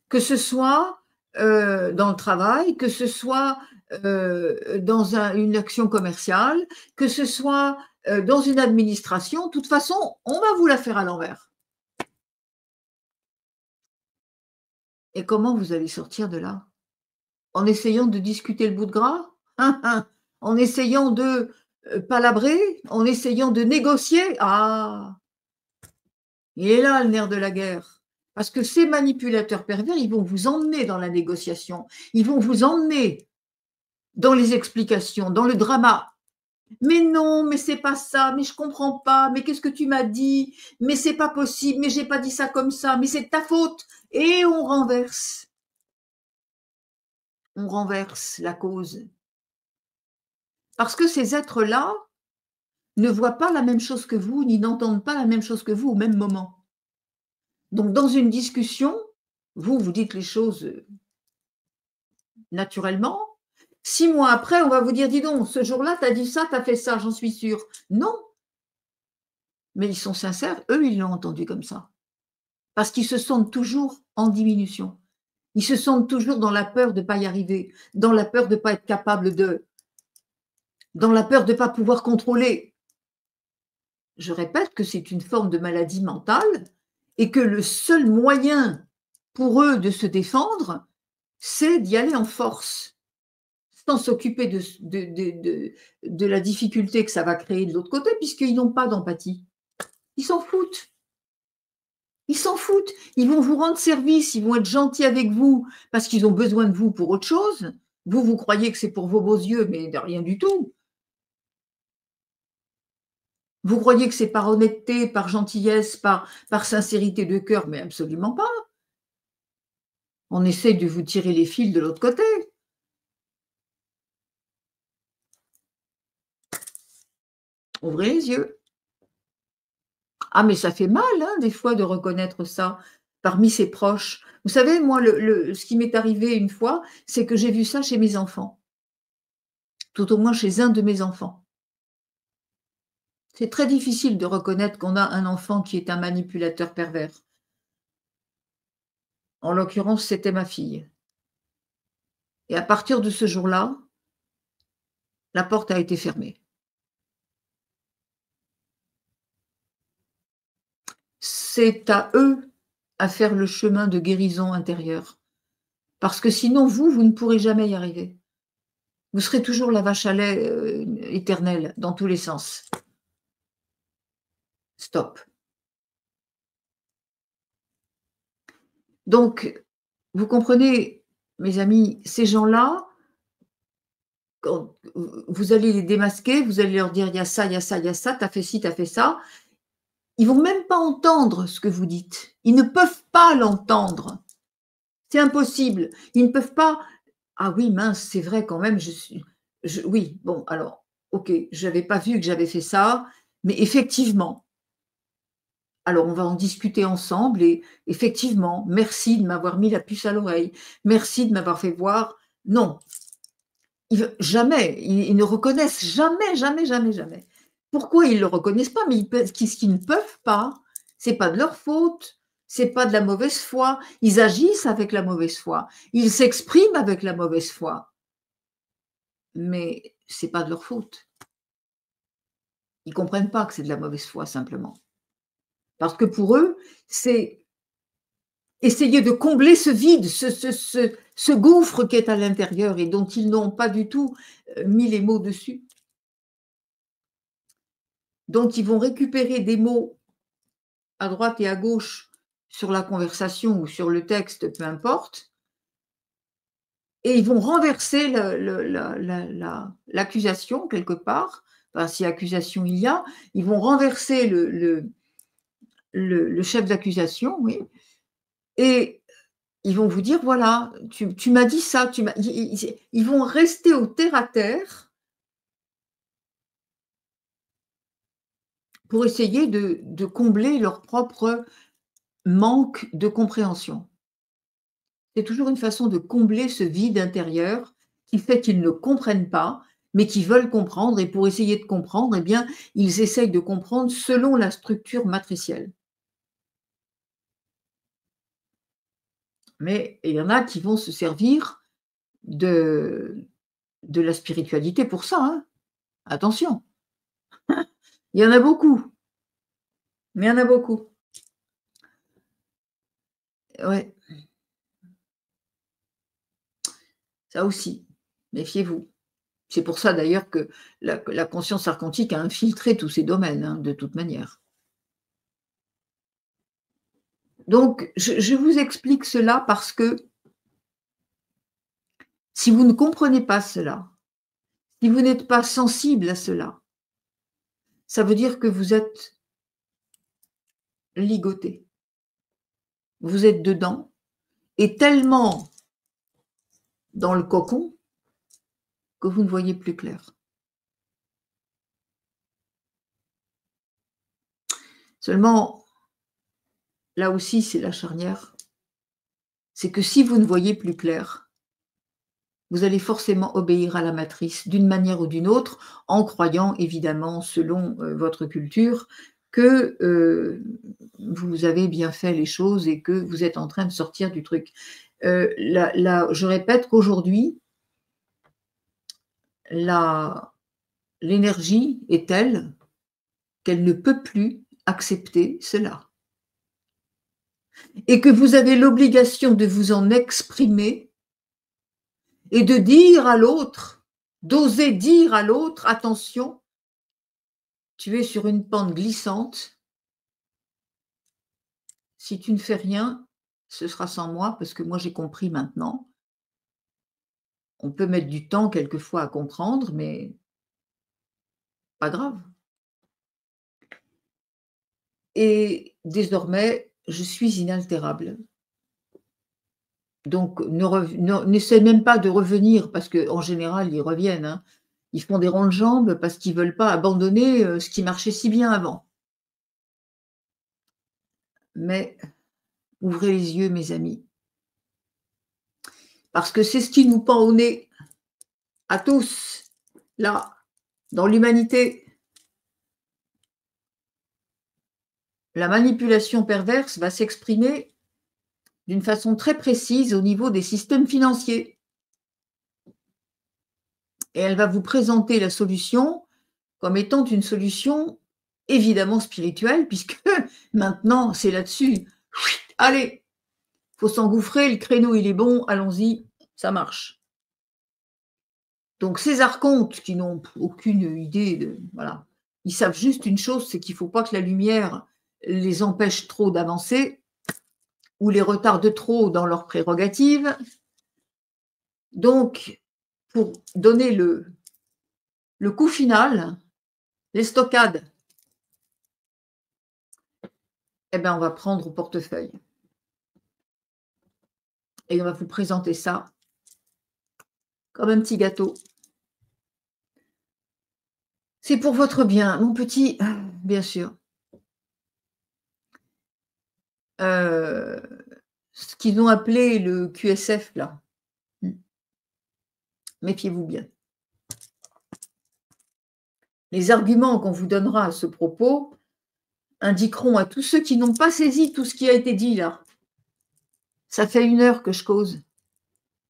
Speaker 1: que ce soit dans le travail, que ce soit dans une action commerciale, que ce soit dans une administration, de toute façon, on va vous la faire à l'envers. Et comment vous allez sortir de là? En essayant de discuter le bout de gras? Hein, hein. En essayant de palabrer? En essayant de négocier? Ah! Il est là le nerf de la guerre. Parce que ces manipulateurs pervers, ils vont vous emmener dans la négociation. Ils vont vous emmener dans les explications, dans le drama. Mais non, mais c'est pas ça, mais je comprends pas, mais qu'est-ce que tu m'as dit? Mais c'est pas possible, mais j'ai pas dit ça comme ça, mais c'est de ta faute. Et on renverse. On renverse la cause. Parce que ces êtres-là ne voient pas la même chose que vous, ni n'entendent pas la même chose que vous au même moment. Donc, dans une discussion, vous dites les choses naturellement. 6 mois après, on va vous dire, dis donc, ce jour-là, tu as dit ça, tu as fait ça, j'en suis sûre. Non, mais ils sont sincères, eux, ils l'ont entendu comme ça. Parce qu'ils se sentent toujours en diminution. Ils se sentent toujours dans la peur de ne pas y arriver, dans la peur de ne pas être capable de, dans la peur de ne pas pouvoir contrôler. Je répète que c'est une forme de maladie mentale et que le seul moyen pour eux de se défendre, c'est d'y aller en force, sans s'occuper de la difficulté que ça va créer de l'autre côté, puisqu'ils n'ont pas d'empathie. Ils s'en foutent. Ils s'en foutent. Ils vont vous rendre service, ils vont être gentils avec vous parce qu'ils ont besoin de vous pour autre chose. Vous, vous croyez que c'est pour vos beaux yeux, mais de rien du tout. Vous croyez que c'est par honnêteté, par gentillesse, par sincérité de cœur, mais absolument pas. On essaie de vous tirer les fils de l'autre côté. Ouvrez les yeux. Ah, mais ça fait mal, hein, des fois, de reconnaître ça parmi ses proches. Vous savez, moi, ce qui m'est arrivé une fois, c'est que j'ai vu ça chez mes enfants, tout au moins chez un de mes enfants. C'est très difficile de reconnaître qu'on a un enfant qui est un manipulateur pervers. En l'occurrence, c'était ma fille. Et à partir de ce jour-là, la porte a été fermée. C'est à eux à faire le chemin de guérison intérieure. Parce que sinon, vous ne pourrez jamais y arriver. Vous serez toujours la vache à lait éternelle, dans tous les sens. Stop. Donc, vous comprenez, mes amis, ces gens-là, quand vous allez les démasquer, vous allez leur dire, il y a ça, il y a ça, il y a ça, tu as fait ci, tu as fait ça. Ils vont même pas entendre ce que vous dites. Ils ne peuvent pas l'entendre. C'est impossible. Ils ne peuvent pas. Ah oui, mince, c'est vrai quand même. Oui, bon, alors, ok, je n'avais pas vu que j'avais fait ça, mais effectivement. Alors, on va en discuter ensemble et effectivement, merci de m'avoir mis la puce à l'oreille. Merci de m'avoir fait voir. Non, jamais, ils ne reconnaissent jamais, jamais, jamais, jamais. Pourquoi ils ne le reconnaissent pas? Mais ce qu'ils ne peuvent pas, c'est pas de leur faute, c'est pas de la mauvaise foi. Ils agissent avec la mauvaise foi, ils s'expriment avec la mauvaise foi, mais c'est pas de leur faute. Ils comprennent pas que c'est de la mauvaise foi simplement, parce que pour eux, c'est essayer de combler ce vide, ce gouffre qui est à l'intérieur et dont ils n'ont pas du tout mis les mots dessus. Donc, ils vont récupérer des mots à droite et à gauche sur la conversation ou sur le texte, peu importe, et ils vont renverser l'accusation quelque part, enfin, si accusation il y a, ils vont renverser le chef d'accusation, oui, et ils vont vous dire, voilà, tu m'as dit ça, ils vont rester au terre à terre pour essayer de combler leur propre manque de compréhension. C'est toujours une façon de combler ce vide intérieur qui fait qu'ils ne comprennent pas, mais qui veulent comprendre et pour essayer de comprendre, eh bien, ils essayent de comprendre selon la structure matricielle. Mais il y en a qui vont se servir de la spiritualité pour ça, hein. Attention, il y en a beaucoup, mais il y en a beaucoup. Ouais, ça aussi, méfiez-vous. C'est pour ça d'ailleurs que la conscience archontique a infiltré tous ces domaines, hein, de toute manière. Donc je vous explique cela parce que si vous ne comprenez pas cela, si vous n'êtes pas sensible à cela, ça veut dire que vous êtes ligoté. Vous êtes dedans et tellement dans le cocon que vous ne voyez plus clair. Seulement, là aussi, c'est la charnière. C'est que si vous ne voyez plus clair, vous allez forcément obéir à la matrice d'une manière ou d'une autre, en croyant évidemment, selon votre culture, que vous avez bien fait les choses et que vous êtes en train de sortir du truc. Je répète qu'aujourd'hui, l'énergie est telle qu'elle ne peut plus accepter cela. Et que vous avez l'obligation de vous en exprimer et de dire à l'autre, d'oser dire à l'autre, attention, tu es sur une pente glissante, si tu ne fais rien, ce sera sans moi, parce que moi j'ai compris maintenant. On peut mettre du temps quelquefois à comprendre, mais pas grave. Et désormais, je suis inaltérable. Donc n'essaie même pas de revenir, parce qu'en général, ils reviennent, hein. Ils font des ronds de jambes parce qu'ils ne veulent pas abandonner ce qui marchait si bien avant. Mais ouvrez les yeux, mes amis, parce que c'est ce qui nous pend au nez, à tous, là, dans l'humanité. La manipulation perverse va s'exprimer d'une façon très précise au niveau des systèmes financiers. Et elle va vous présenter la solution comme étant une solution évidemment spirituelle, puisque maintenant, c'est là-dessus. Allez, il faut s'engouffrer, le créneau, il est bon, allons-y, ça marche. Donc ces archontes qui n'ont aucune idée de... Voilà, ils savent juste une chose, c'est qu'il ne faut pas que la lumière les empêche trop d'avancer ou les retarde trop dans leurs prérogatives. Donc, pour donner le coup final, les stockades, eh ben, on va prendre au portefeuille et on va vous présenter ça comme un petit gâteau. C'est pour votre bien, mon petit, bien sûr. Ce qu'ils ont appelé le QSF, là. Méfiez-vous bien. Les arguments qu'on vous donnera à ce propos indiqueront à tous ceux qui n'ont pas saisi tout ce qui a été dit là. Ça fait 1 heure que je cause.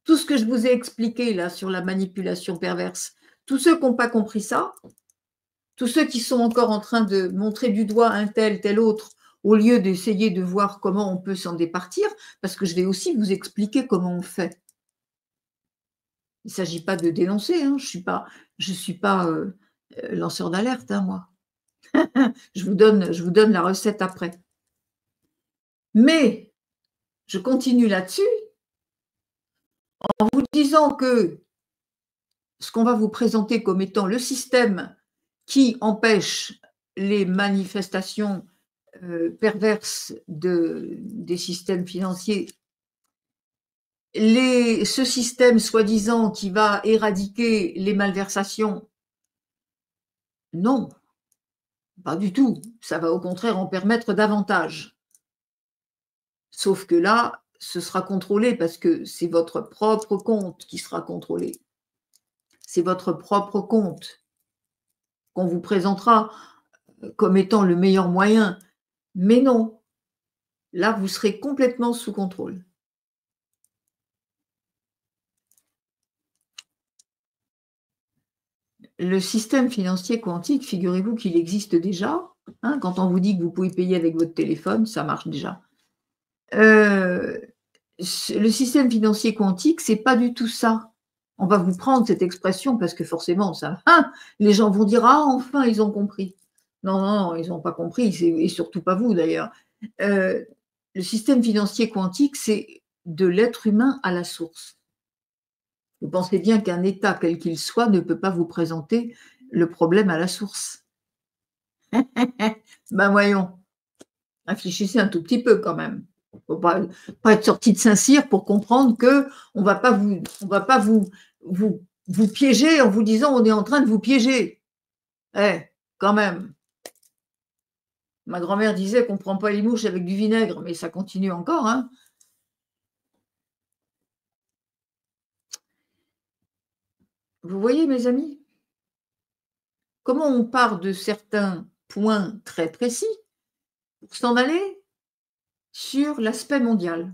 Speaker 1: Tout ce que je vous ai expliqué là sur la manipulation perverse, tous ceux qui n'ont pas compris ça, tous ceux qui sont encore en train de montrer du doigt un tel, tel autre, au lieu d'essayer de voir comment on peut s'en départir, parce que je vais aussi vous expliquer comment on fait. Il ne s'agit pas de dénoncer, hein, je suis pas lanceur d'alerte, hein, moi. je vous donne la recette après. Mais je continue là-dessus en vous disant que ce qu'on va vous présenter comme étant le système qui empêche les manifestations perverses des systèmes financiers, ce système soi-disant qui va éradiquer les malversations, non. Pas du tout. Ça va au contraire en permettre davantage. Sauf que là, ce sera contrôlé parce que c'est votre propre compte qui sera contrôlé. C'est votre propre compte qu'on vous présentera comme étant le meilleur moyen. Mais non, là, vous serez complètement sous contrôle. Le système financier quantique, figurez-vous qu'il existe déjà. Hein, quand on vous dit que vous pouvez payer avec votre téléphone, ça marche déjà. Le système financier quantique, c'est pas du tout ça. On va vous prendre cette expression parce que forcément, ça, hein, les gens vont dire ah enfin ils ont compris. Non non non, ils n'ont pas compris et surtout pas vous d'ailleurs. Euh, le système financier quantique, c'est de l'être humain à la source. Vous pensez bien qu'un État quel qu'il soit ne peut pas vous présenter le problème à la source. Ben voyons, réfléchissez un tout petit peu quand même. Il ne faut pas être sorti de Saint-Cyr pour comprendre que on va pas vous piéger en vous disant on est en train de vous piéger. Eh, quand même. Ma grand-mère disait qu'on ne prend pas les mouches avec du vinaigre, mais ça continue encore. Hein. Vous voyez, mes amis, comment on part de certains points très précis pour s'en aller sur l'aspect mondial.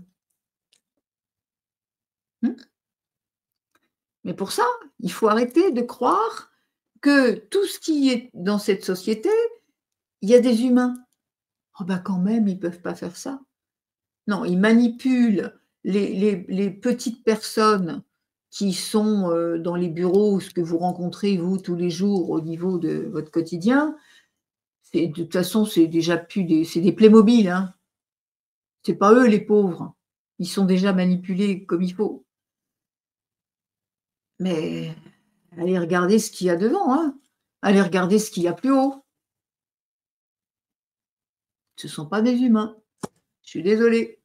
Speaker 1: Mais pour ça, il faut arrêter de croire que tout ce qui est dans cette société, il y a des humains. Oh ben quand même, ils ne peuvent pas faire ça. Non, ils manipulent les petites personnes qui sont dans les bureaux, ce que vous rencontrez, vous, tous les jours au niveau de votre quotidien. De toute façon, c'est déjà plus c'est des Playmobil. Hein. Ce n'est pas eux les pauvres. Ils sont déjà manipulés comme il faut. Mais allez regarder ce qu'il y a devant. Hein. Allez regarder ce qu'il y a plus haut. Ce ne sont pas des humains. Je suis désolée.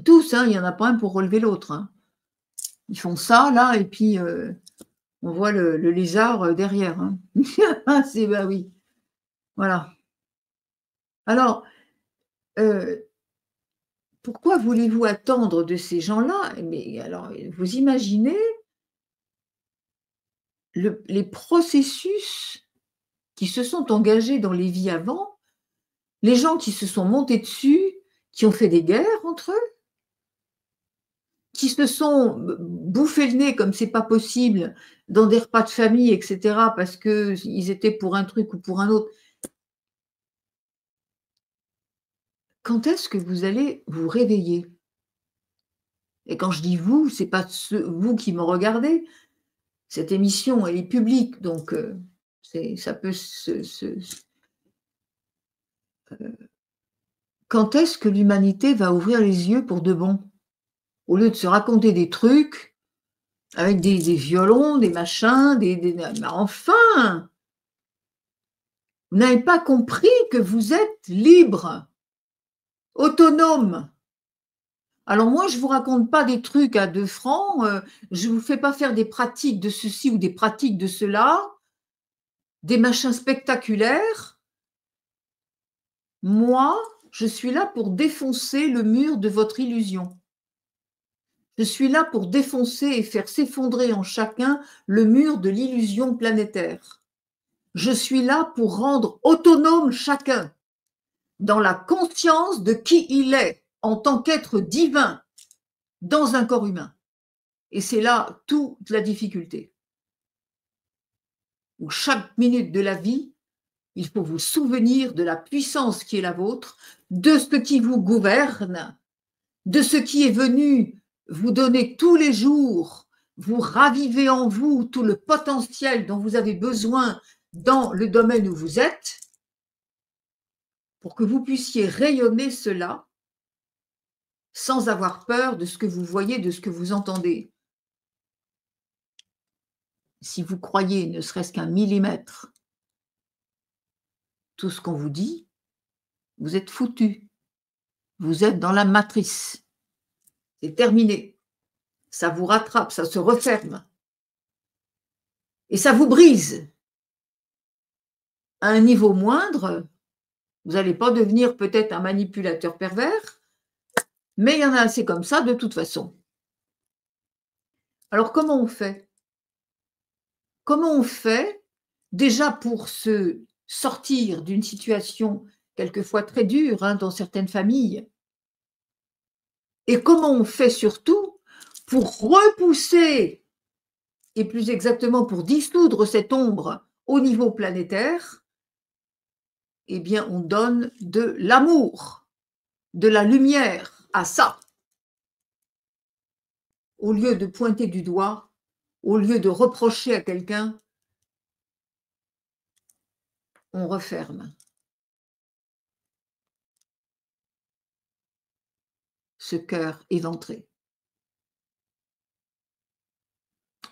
Speaker 1: Tous, hein, il n'y en a pas un pour relever l'autre. Hein. Ils font ça, là, et puis on voit le lézard derrière. Hein. C'est, bah oui. Voilà. Alors, pourquoi voulez-vous attendre de ces gens-là? Mais alors, vous imaginez les processus qui se sont engagés dans les vies avant, les gens qui se sont montés dessus, qui ont fait des guerres entre eux, qui se sont bouffés le nez comme c'est pas possible dans des repas de famille, etc., parce qu'ils étaient pour un truc ou pour un autre. Quand est-ce que vous allez vous réveiller? Et quand je dis vous, c'est pas vous qui me regardez. Cette émission, elle est publique, donc ça peut quand est-ce que l'humanité va ouvrir les yeux pour de bon? Au lieu de se raconter des trucs avec des violons, des machins, mais enfin! Vous n'avez pas compris que vous êtes libre, autonome. Alors moi, je ne vous raconte pas des trucs à 2 francs, je ne vous fais pas faire des pratiques de ceci ou des pratiques de cela, des machins spectaculaires. Moi, je suis là pour défoncer le mur de votre illusion. Je suis là pour défoncer et faire s'effondrer en chacun le mur de l'illusion planétaire. Je suis là pour rendre autonome chacun dans la conscience de qui il est en tant qu'être divin dans un corps humain. Et c'est là toute la difficulté. Où chaque minute de la vie, il faut vous souvenir de la puissance qui est la vôtre, de ce qui vous gouverne, de ce qui est venu vous donner tous les jours, vous raviver en vous tout le potentiel dont vous avez besoin dans le domaine où vous êtes, pour que vous puissiez rayonner cela sans avoir peur de ce que vous voyez, de ce que vous entendez. Si vous croyez ne serait-ce qu'un millimètre tout ce qu'on vous dit, vous êtes foutu. Vous êtes dans la matrice. C'est terminé. Ça vous rattrape, ça se referme. Et ça vous brise. à un niveau moindre, vous n'allez pas devenir peut-être un manipulateur pervers, mais il y en a assez comme ça de toute façon. Alors comment on fait? Comment on fait déjà pour se sortir d'une situation quelquefois très dure, hein, dans certaines familles? Et comment on fait surtout pour repousser, et plus exactement pour dissoudre cette ombre au niveau planétaire? Eh bien, on donne de l'amour, de la lumière à ça. Au lieu de pointer du doigt, au lieu de reprocher à quelqu'un, on referme ce cœur éventré.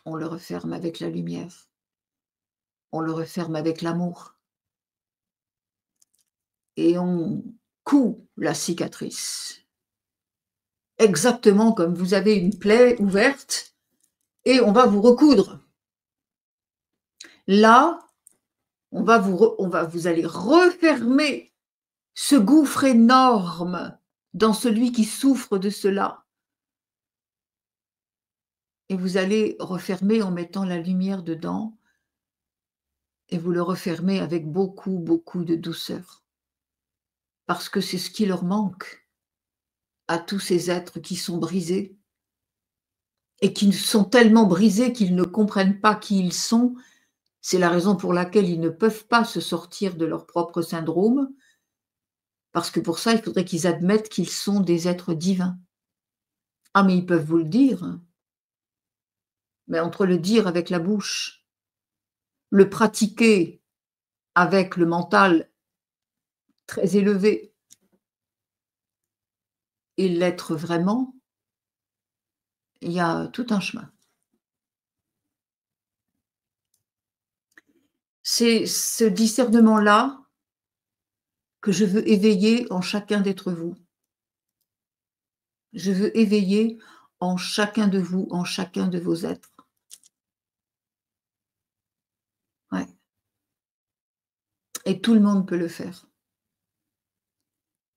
Speaker 1: On le referme avec la lumière. On le referme avec l'amour. Et on coud la cicatrice. Exactement comme vous avez une plaie ouverte et on va vous recoudre. Là, vous allez refermer ce gouffre énorme dans celui qui souffre de cela. Et vous allez refermer en mettant la lumière dedans et vous le refermez avec beaucoup, beaucoup de douceur. Parce que c'est ce qui leur manque à tous ces êtres qui sont brisés et qui sont tellement brisés qu'ils ne comprennent pas qui ils sont. C'est la raison pour laquelle ils ne peuvent pas se sortir de leur propre syndrome, parce que pour ça, il faudrait qu'ils admettent qu'ils sont des êtres divins. Ah, mais ils peuvent vous le dire, hein. Mais entre le dire avec la bouche, le pratiquer avec le mental très élevé et l'être vraiment, il y a tout un chemin. C'est ce discernement-là que je veux éveiller en chacun d'entre vous. Je veux éveiller en chacun de vous, en chacun de vos êtres. Ouais. Et tout le monde peut le faire.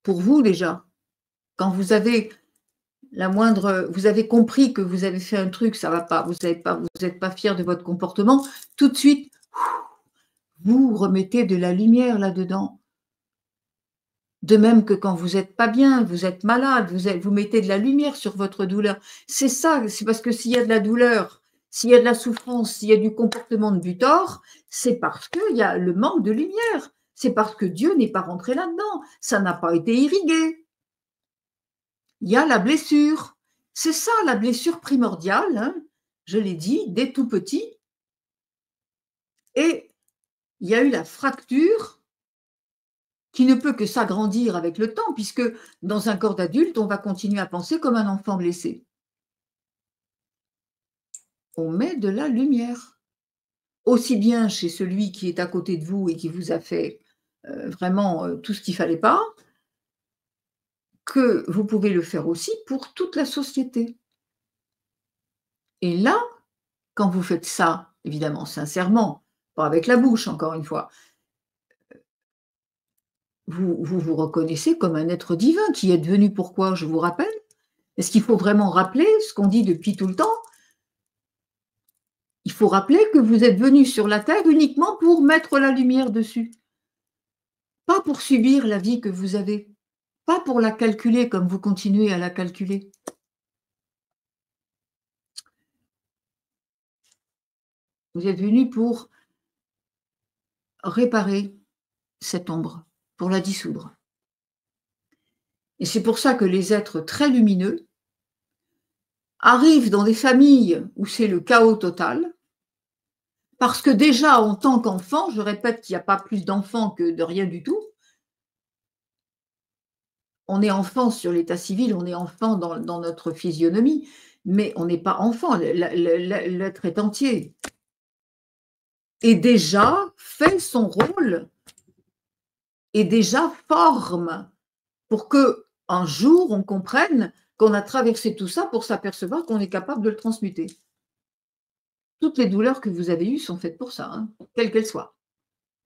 Speaker 1: Pour vous déjà, quand vous avez vous avez compris que vous avez fait un truc, ça va pas, vous n'êtes pas fier de votre comportement, tout de suite, vous remettez de la lumière là-dedans. De même que quand vous n'êtes pas bien, vous êtes malade, vous mettez de la lumière sur votre douleur. C'est ça, c'est parce que s'il y a de la douleur, s'il y a de la souffrance, s'il y a du comportement de butor, c'est parce qu'il y a le manque de lumière. C'est parce que Dieu n'est pas rentré là-dedans. Ça n'a pas été irrigué. Il y a la blessure. C'est ça la blessure primordiale, hein, je l'ai dit, dès tout petit. Et il y a eu la fracture qui ne peut que s'agrandir avec le temps, puisque dans un corps d'adulte, on va continuer à penser comme un enfant blessé. On met de la lumière, aussi bien chez celui qui est à côté de vous et qui vous a fait vraiment tout ce qu'il ne fallait pas, que vous pouvez le faire aussi pour toute la société. Et là, quand vous faites ça, évidemment, sincèrement, pas avec la bouche, encore une fois, vous reconnaissez comme un être divin qui est devenu pourquoi, je vous rappelle. Est-ce qu'il faut vraiment rappeler ce qu'on dit depuis tout le temps? Il faut rappeler que vous êtes venu sur la terre uniquement pour mettre la lumière dessus. Pas pour subir la vie que vous avez. Pas pour la calculer comme vous continuez à la calculer. Vous êtes venu pour réparer cette ombre, pour la dissoudre. Et c'est pour ça que les êtres très lumineux arrivent dans des familles où c'est le chaos total, parce que déjà en tant qu'enfant, je répète qu'il n'y a pas plus d'enfants que de rien du tout. On est enfant sur l'état civil, on est enfant dans notre physionomie, mais on n'est pas enfant, l'être est entier. Et déjà fait son rôle, et déjà forme pour que un jour on comprenne qu'on a traversé tout ça pour s'apercevoir qu'on est capable de le transmuter. Toutes les douleurs que vous avez eues sont faites pour ça, hein, quelles qu'elles soient.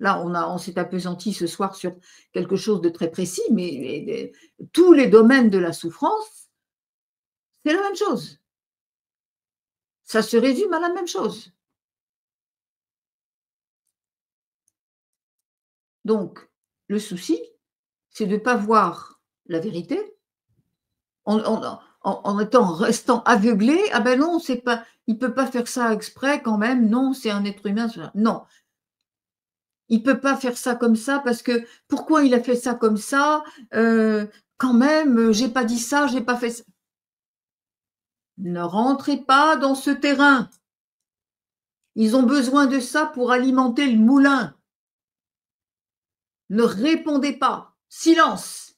Speaker 1: Là, on s'est appesanti ce soir sur quelque chose de très précis, mais tous les domaines de la souffrance, c'est la même chose. Ça se résume à la même chose. Donc, le souci, c'est de ne pas voir la vérité restant aveuglé. Ah ben non, c'est pas, il ne peut pas faire ça exprès quand même. Non, c'est un être humain. Non, il ne peut pas faire ça comme ça parce que pourquoi il a fait ça comme ça quand même, j'ai pas dit ça, j'ai pas fait ça. Ne rentrez pas dans ce terrain. Ils ont besoin de ça pour alimenter le moulin. Ne répondez pas. Silence.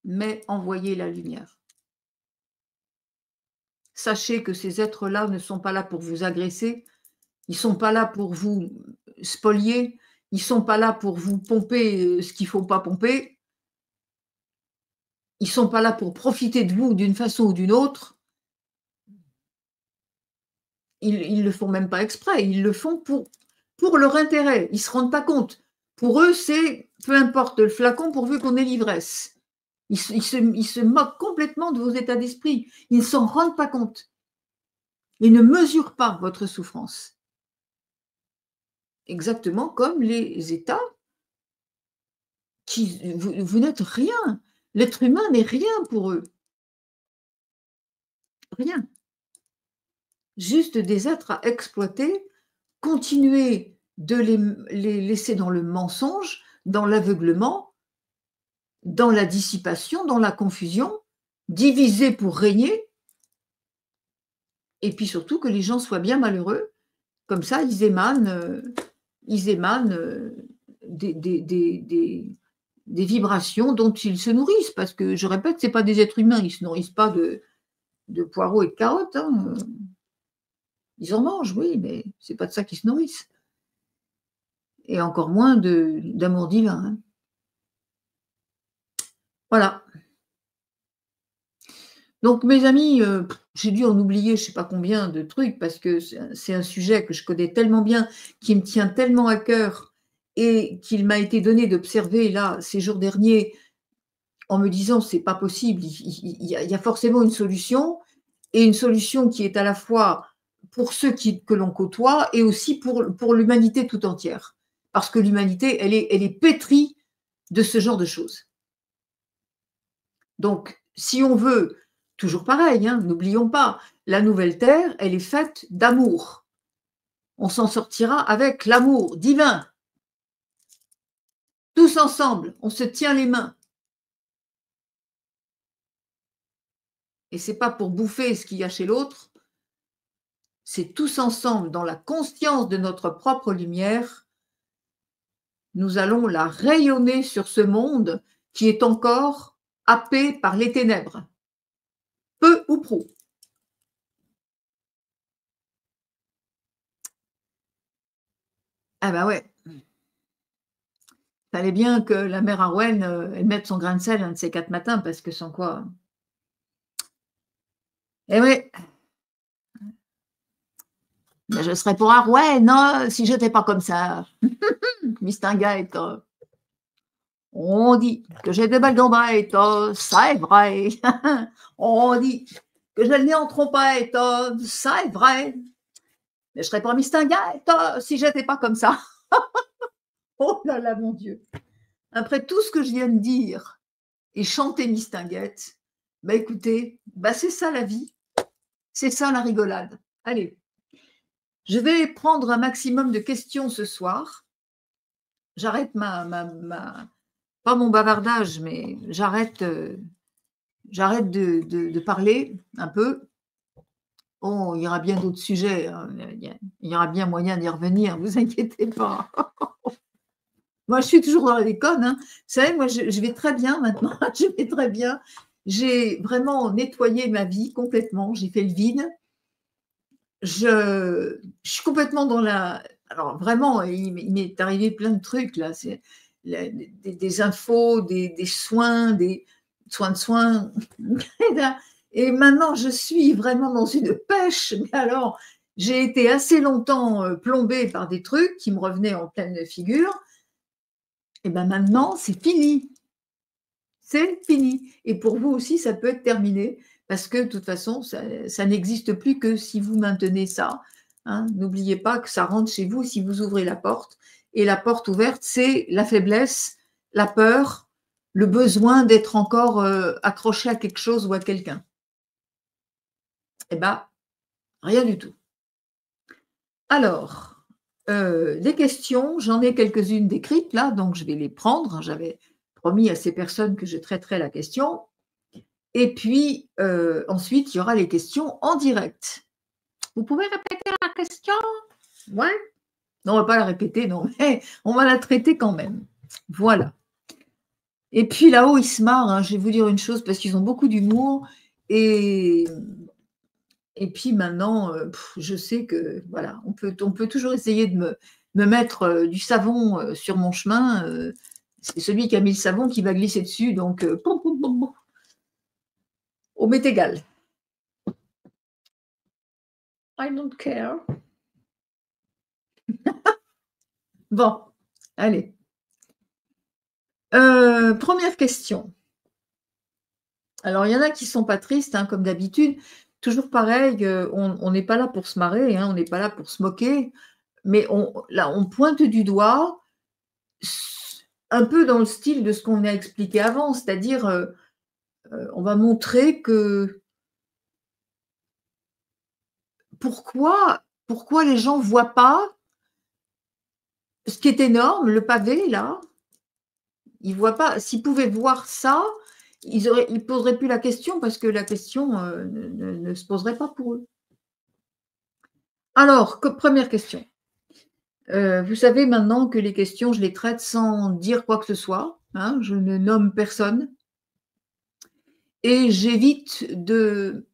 Speaker 1: Mais envoyez la lumière. Sachez que ces êtres-là ne sont pas là pour vous agresser. Ils ne sont pas là pour vous spolier. Ils ne sont pas là pour vous pomper ce qu'il ne faut pas pomper. Ils ne sont pas là pour profiter de vous d'une façon ou d'une autre. Ils ne le font même pas exprès. Ils le font pour leur intérêt. Ils ne se rendent pas compte. Pour eux, c'est peu importe le flacon pourvu qu'on ait l'ivresse. Ils se moquent complètement de vos états d'esprit. Ils ne s'en rendent pas compte. Ils ne mesurent pas votre souffrance. Exactement comme les états vous n'êtes rien. L'être humain n'est rien pour eux. Rien. Juste des êtres à exploiter, continuer de les laisser dans le mensonge, dans l'aveuglement, dans la dissipation, dans la confusion, diviser pour régner, et puis surtout que les gens soient bien malheureux. Comme ça, ils émanent des vibrations dont ils se nourrissent. Parce que, je répète, ce n'est pas des êtres humains, ils ne se nourrissent pas de poireaux et de carottes. Hein. Ils en mangent, oui, mais ce n'est pas de ça qu'ils se nourrissent. Et encore moins d'amour divin. Hein. Voilà. Donc, mes amis, j'ai dû en oublier je ne sais pas combien de trucs parce que c'est un sujet que je connais tellement bien, qui me tient tellement à cœur et qu'il m'a été donné d'observer là ces jours derniers en me disant c'est pas possible, il y a forcément une solution et une solution qui est à la fois pour ceux que l'on côtoie et aussi pour l'humanité tout entière. Parce que l'humanité, elle est pétrie de ce genre de choses. Donc, si on veut, toujours pareil, hein, n'oublions pas, la nouvelle terre, elle est faite d'amour. On s'en sortira avec l'amour divin. Tous ensemble, on se tient les mains. Et ce n'est pas pour bouffer ce qu'il y a chez l'autre, c'est tous ensemble, dans la conscience de notre propre lumière, nous allons la rayonner sur ce monde qui est encore happé par les ténèbres, peu ou prou. Ah ben ouais. Fallait bien que la mère Arwen, elle mette son grain de sel un de ces 4 matins, parce que sans quoi. Eh oui. Mais je serais pour Arwen, non, si j'étais pas comme ça. Mistinguette. On dit que j'ai des belles gambettes, ça est vrai. On dit que j'ai le nez en trompette, ça est vrai. Mais je serais pas mistinguette si j'étais pas comme ça. Oh là là, mon Dieu. Après tout ce que je viens de dire et chanter mistinguette, bah écoutez, bah c'est ça la vie. C'est ça la rigolade. Allez, je vais prendre un maximum de questions ce soir. J'arrête pas mon bavardage, mais j'arrête de parler un peu. Oh, il y aura bien d'autres sujets. Hein. Il y aura bien moyen d'y revenir, ne vous inquiétez pas. Moi, je suis toujours dans la déconne. Hein. Vous savez, moi, je vais très bien maintenant. Je vais très bien. J'ai vraiment nettoyé ma vie complètement. J'ai fait le vide. Je suis complètement dans la… Alors, vraiment, il m'est arrivé plein de trucs, là. C'est des infos, des soins, des soins de soins. Et maintenant, je suis vraiment dans une pêche. Mais alors, J'ai été assez longtemps plombée par des trucs qui me revenaient en pleine figure. Et ben maintenant, c'est fini. C'est fini. Et pour vous aussi, ça peut être terminé parce que de toute façon, ça n'existe plus que si vous maintenez ça. Hein. N'oubliez pas que ça rentre chez vous si vous ouvrez la porte. Et la porte ouverte, c'est la faiblesse, la peur, le besoin d'être encore accroché à quelque chose ou à quelqu'un. Eh bien, rien du tout. Alors, des questions, j'en ai quelques-unes décrites là, donc je vais les prendre. J'avais promis à ces personnes que je traiterais la question. Et puis, ensuite, il y aura les questions en direct. Vous pouvez répéter la question? Ouais. Non, on ne va pas la répéter, non, mais on va la traiter quand même. Voilà. Et puis là-haut, ils se marrent, hein, je vais vous dire une chose, parce qu'ils ont beaucoup d'humour. Et puis maintenant, je sais que voilà, on peut toujours essayer de me mettre du savon sur mon chemin. C'est celui qui a mis le savon qui va glisser dessus, donc au m'est égal. I don't care. Bon, allez. Première question. Alors, il y en a qui ne sont pas tristes, hein, comme d'habitude. Toujours pareil, on n'est pas là pour se marrer, hein, on n'est pas là pour se moquer, mais là, on pointe du doigt, un peu dans le style de ce qu'on a expliqué avant, c'est-à-dire, on va montrer que pourquoi les gens ne voient pas ce qui est énorme, le pavé, là, ils ne voient pas. S'ils pouvaient voir ça, ils ne poseraient plus la question parce que la question ne se poserait pas pour eux. Alors, première question. Vous savez maintenant que les questions, je les traite sans dire quoi que ce soit. Hein, je ne nomme personne. Et j'évite de...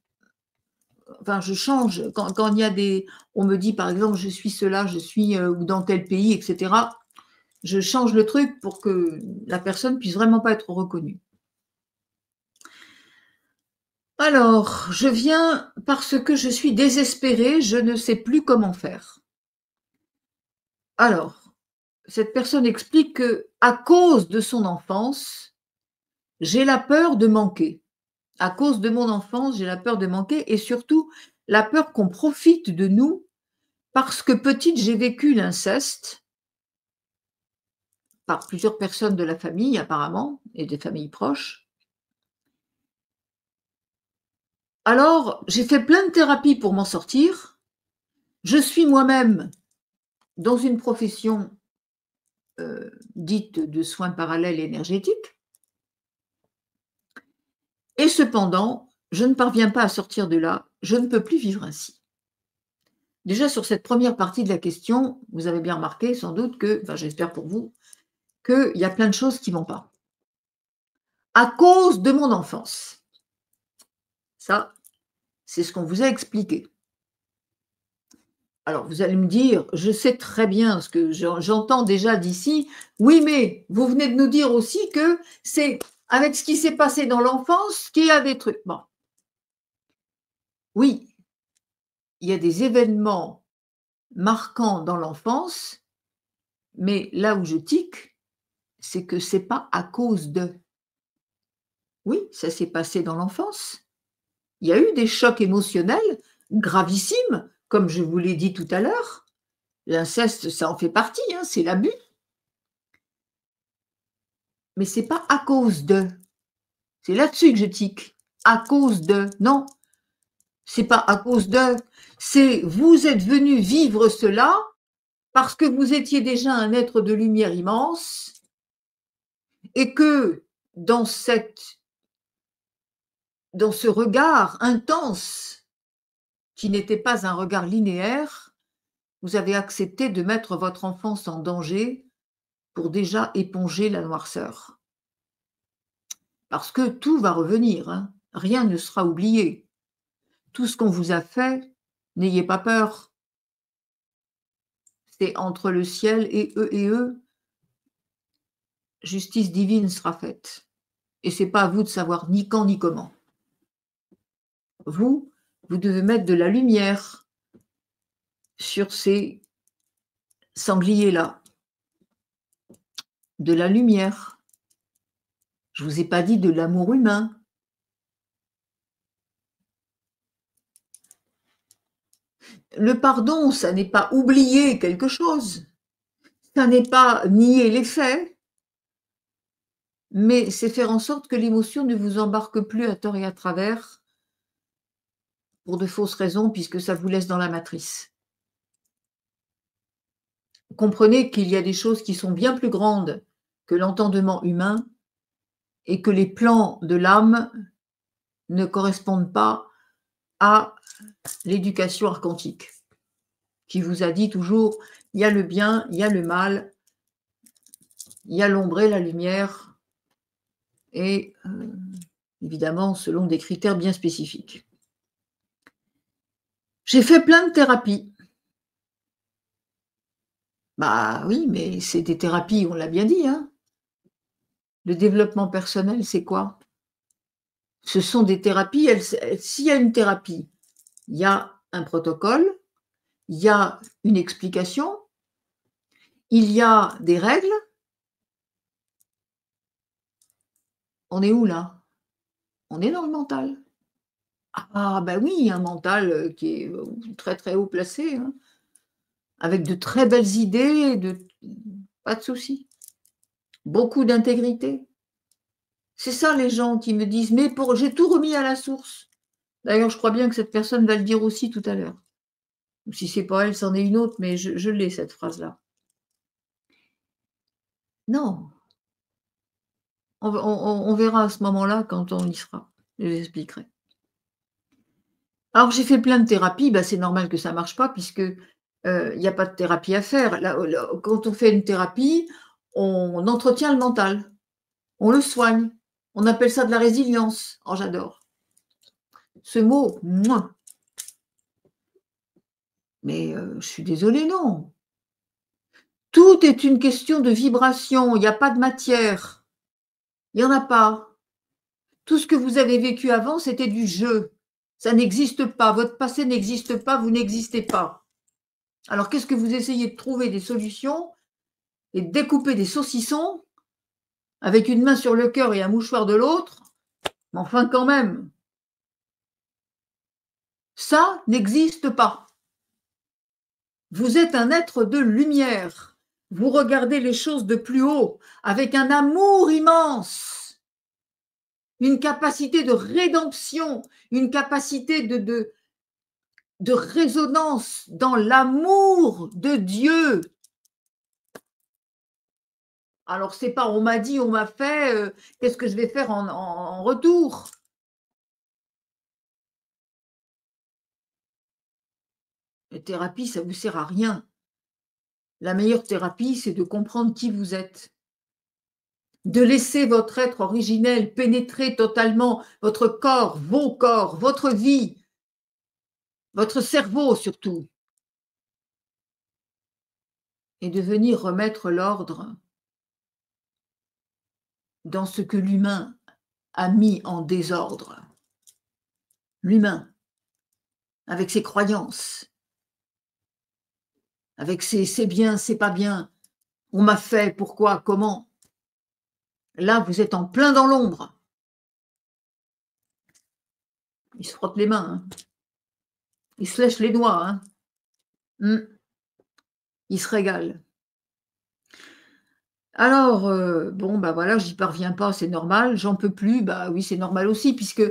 Speaker 1: Enfin, je change. Quand il y a des... On me dit, par exemple, je suis cela, je suis ou dans tel pays, etc. Je change le truc pour que la personne puisse vraiment pas être reconnue. Alors, je viens parce que je suis désespérée, je ne sais plus comment faire. Alors, cette personne explique que à cause de son enfance, j'ai la peur de manquer. À cause de mon enfance, j'ai la peur de manquer et surtout la peur qu'on profite de nous parce que petite, j'ai vécu l'inceste par plusieurs personnes de la famille apparemment et des familles proches. Alors, j'ai fait plein de thérapies pour m'en sortir. Je suis moi-même dans une profession dite de soins parallèles énergétiques. Et cependant, je ne parviens pas à sortir de là. Je ne peux plus vivre ainsi. Déjà, sur cette première partie de la question, vous avez bien remarqué sans doute que, enfin j'espère pour vous, qu'il y a plein de choses qui ne vont pas. À cause de mon enfance. Ça, c'est ce qu'on vous a expliqué. Alors, vous allez me dire, je sais très bien ce que j'entends déjà d'ici. Oui, mais vous venez de nous dire aussi que c'est avec ce qui s'est passé dans l'enfance qu'il y a des trucs. Bon. Oui, il y a des événements marquants dans l'enfance, mais là où je tique, c'est que ce n'est pas à cause de. Oui, ça s'est passé dans l'enfance. Il y a eu des chocs émotionnels gravissimes, comme je vous l'ai dit tout à l'heure. L'inceste, ça en fait partie, hein, c'est l'abus. Mais ce n'est pas à cause de. C'est là-dessus que je tique. À cause de. Non, c'est pas à cause de. C'est vous êtes venu vivre cela parce que vous étiez déjà un être de lumière immense et que dans ce regard intense qui n'était pas un regard linéaire, vous avez accepté de mettre votre enfance en danger pour déjà éponger la noirceur. Parce que tout va revenir, hein. Rien ne sera oublié. Tout ce qu'on vous a fait, n'ayez pas peur. C'est entre le ciel et eux, justice divine sera faite. Et ce n'est pas à vous de savoir ni quand ni comment. Vous devez mettre de la lumière sur ces sangliers-là, de la lumière. Je vous ai pas dit de l'amour humain. Le pardon, ça n'est pas oublier quelque chose, ça n'est pas nier les faits, mais c'est faire en sorte que l'émotion ne vous embarque plus à tort et à travers pour de fausses raisons, puisque ça vous laisse dans la matrice. Comprenez qu'il y a des choses qui sont bien plus grandes que l'entendement humain et que les plans de l'âme ne correspondent pas à l'éducation archontique, qui vous a dit toujours, il y a le bien, il y a le mal, il y a l'ombre et la lumière, et évidemment selon des critères bien spécifiques. J'ai fait plein de thérapies. Bah oui, mais c'est des thérapies, on l'a bien dit, hein. Le développement personnel, c'est quoi? Ce sont des thérapies, s'il y a une thérapie, il y a un protocole, il y a une explication, il y a des règles. On est où là? On est dans le mental. Ah ben oui, un mental qui est très très haut placé, hein, avec de très belles idées, pas de souci. Beaucoup d'intégrité. C'est ça les gens qui me disent, mais j'ai tout remis à la source. D'ailleurs, je crois bien que cette personne va le dire aussi tout à l'heure. Si c'est pas elle, c'en est une autre, mais je l'ai cette phrase-là. Non, on verra à ce moment-là quand on y sera. Je vous expliquerai. Alors j'ai fait plein de thérapies, bah, c'est normal que ça ne marche pas puisque, il y a pas de thérapie à faire. Là, quand on fait une thérapie, on entretient le mental, on le soigne. On appelle ça de la résilience. Oh j'adore. Ce mot, mouais. Mais, je suis désolée, non. Tout est une question de vibration, il n'y a pas de matière. Il y en a pas. Tout ce que vous avez vécu avant, c'était du jeu. Ça n'existe pas. Votre passé n'existe pas, vous n'existez pas. Alors qu'est-ce que vous essayez de trouver des solutions et de découper des saucissons avec une main sur le cœur et un mouchoir de l'autre? Mais enfin quand même, ça n'existe pas. Vous êtes un être de lumière. Vous regardez les choses de plus haut avec un amour immense, une capacité de rédemption, une capacité de résonance dans l'amour de Dieu. Alors, c'est pas on m'a dit, on m'a fait, qu'est-ce que je vais faire en retour? La thérapie, ça vous sert à rien. La meilleure thérapie, c'est de comprendre qui vous êtes, de laisser votre être originel pénétrer totalement votre corps, votre vie, votre cerveau surtout, et de venir remettre l'ordre dans ce que l'humain a mis en désordre. L'humain, avec ses croyances, avec ses c'est bien, c'est pas bien, on m'a fait, pourquoi, comment. Là, vous êtes en plein dans l'ombre. Il se frotte les mains, hein. Il se lèche les doigts, hein. Il se régale. Alors, bon, bah, voilà, j'y parviens pas, c'est normal. J'en peux plus, bah, oui, c'est normal aussi puisque,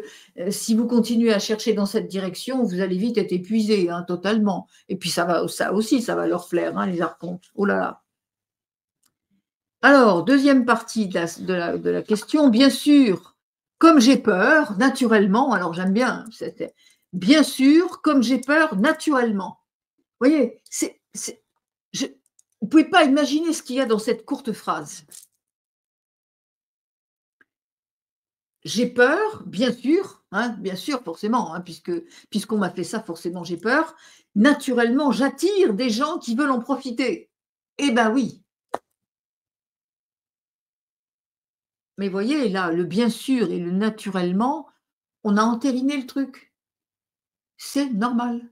Speaker 1: si vous continuez à chercher dans cette direction, vous allez vite être épuisé, hein, totalement. Et puis ça aussi, ça va leur plaire, hein, les archontes. Oh là là! Alors, deuxième partie de la question, bien sûr, comme j'ai peur, naturellement, alors j'aime bien, c'était bien sûr, comme j'ai peur, naturellement. Vous voyez, vous ne pouvez pas imaginer ce qu'il y a dans cette courte phrase. J'ai peur, hein, bien sûr, forcément, hein, puisqu'on m'a fait ça, forcément j'ai peur. Naturellement, j'attire des gens qui veulent en profiter. Eh ben oui. Mais voyez, là, le bien sûr et le naturellement, on a entériné le truc. C'est normal.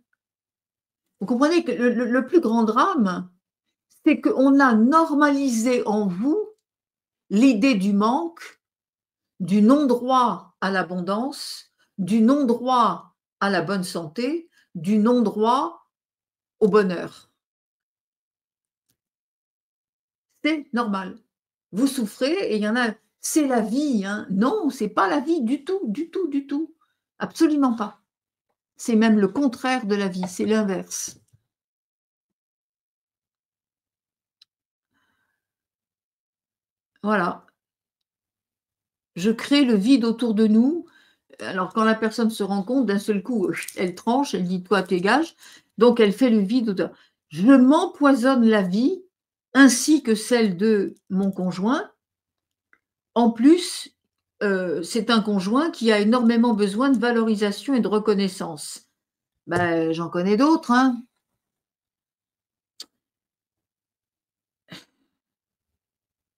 Speaker 1: Vous comprenez que le plus grand drame, c'est qu'on a normalisé en vous l'idée du manque, du non-droit à l'abondance, du non-droit à la bonne santé, du non-droit au bonheur. C'est normal. Vous souffrez et il y en a, c'est la vie, hein. Non, c'est pas la vie du tout, du tout, du tout. Absolument pas. C'est même le contraire de la vie, c'est l'inverse. Voilà. Je crée le vide autour de nous. Alors, quand la personne se rend compte, d'un seul coup, elle tranche, elle dit: «Toi, dégage». Donc elle fait le vide autour. Je m'empoisonne la vie, ainsi que celle de mon conjoint. En plus, c'est un conjoint qui a énormément besoin de valorisation et de reconnaissance. Ben, j'en connais d'autres, hein.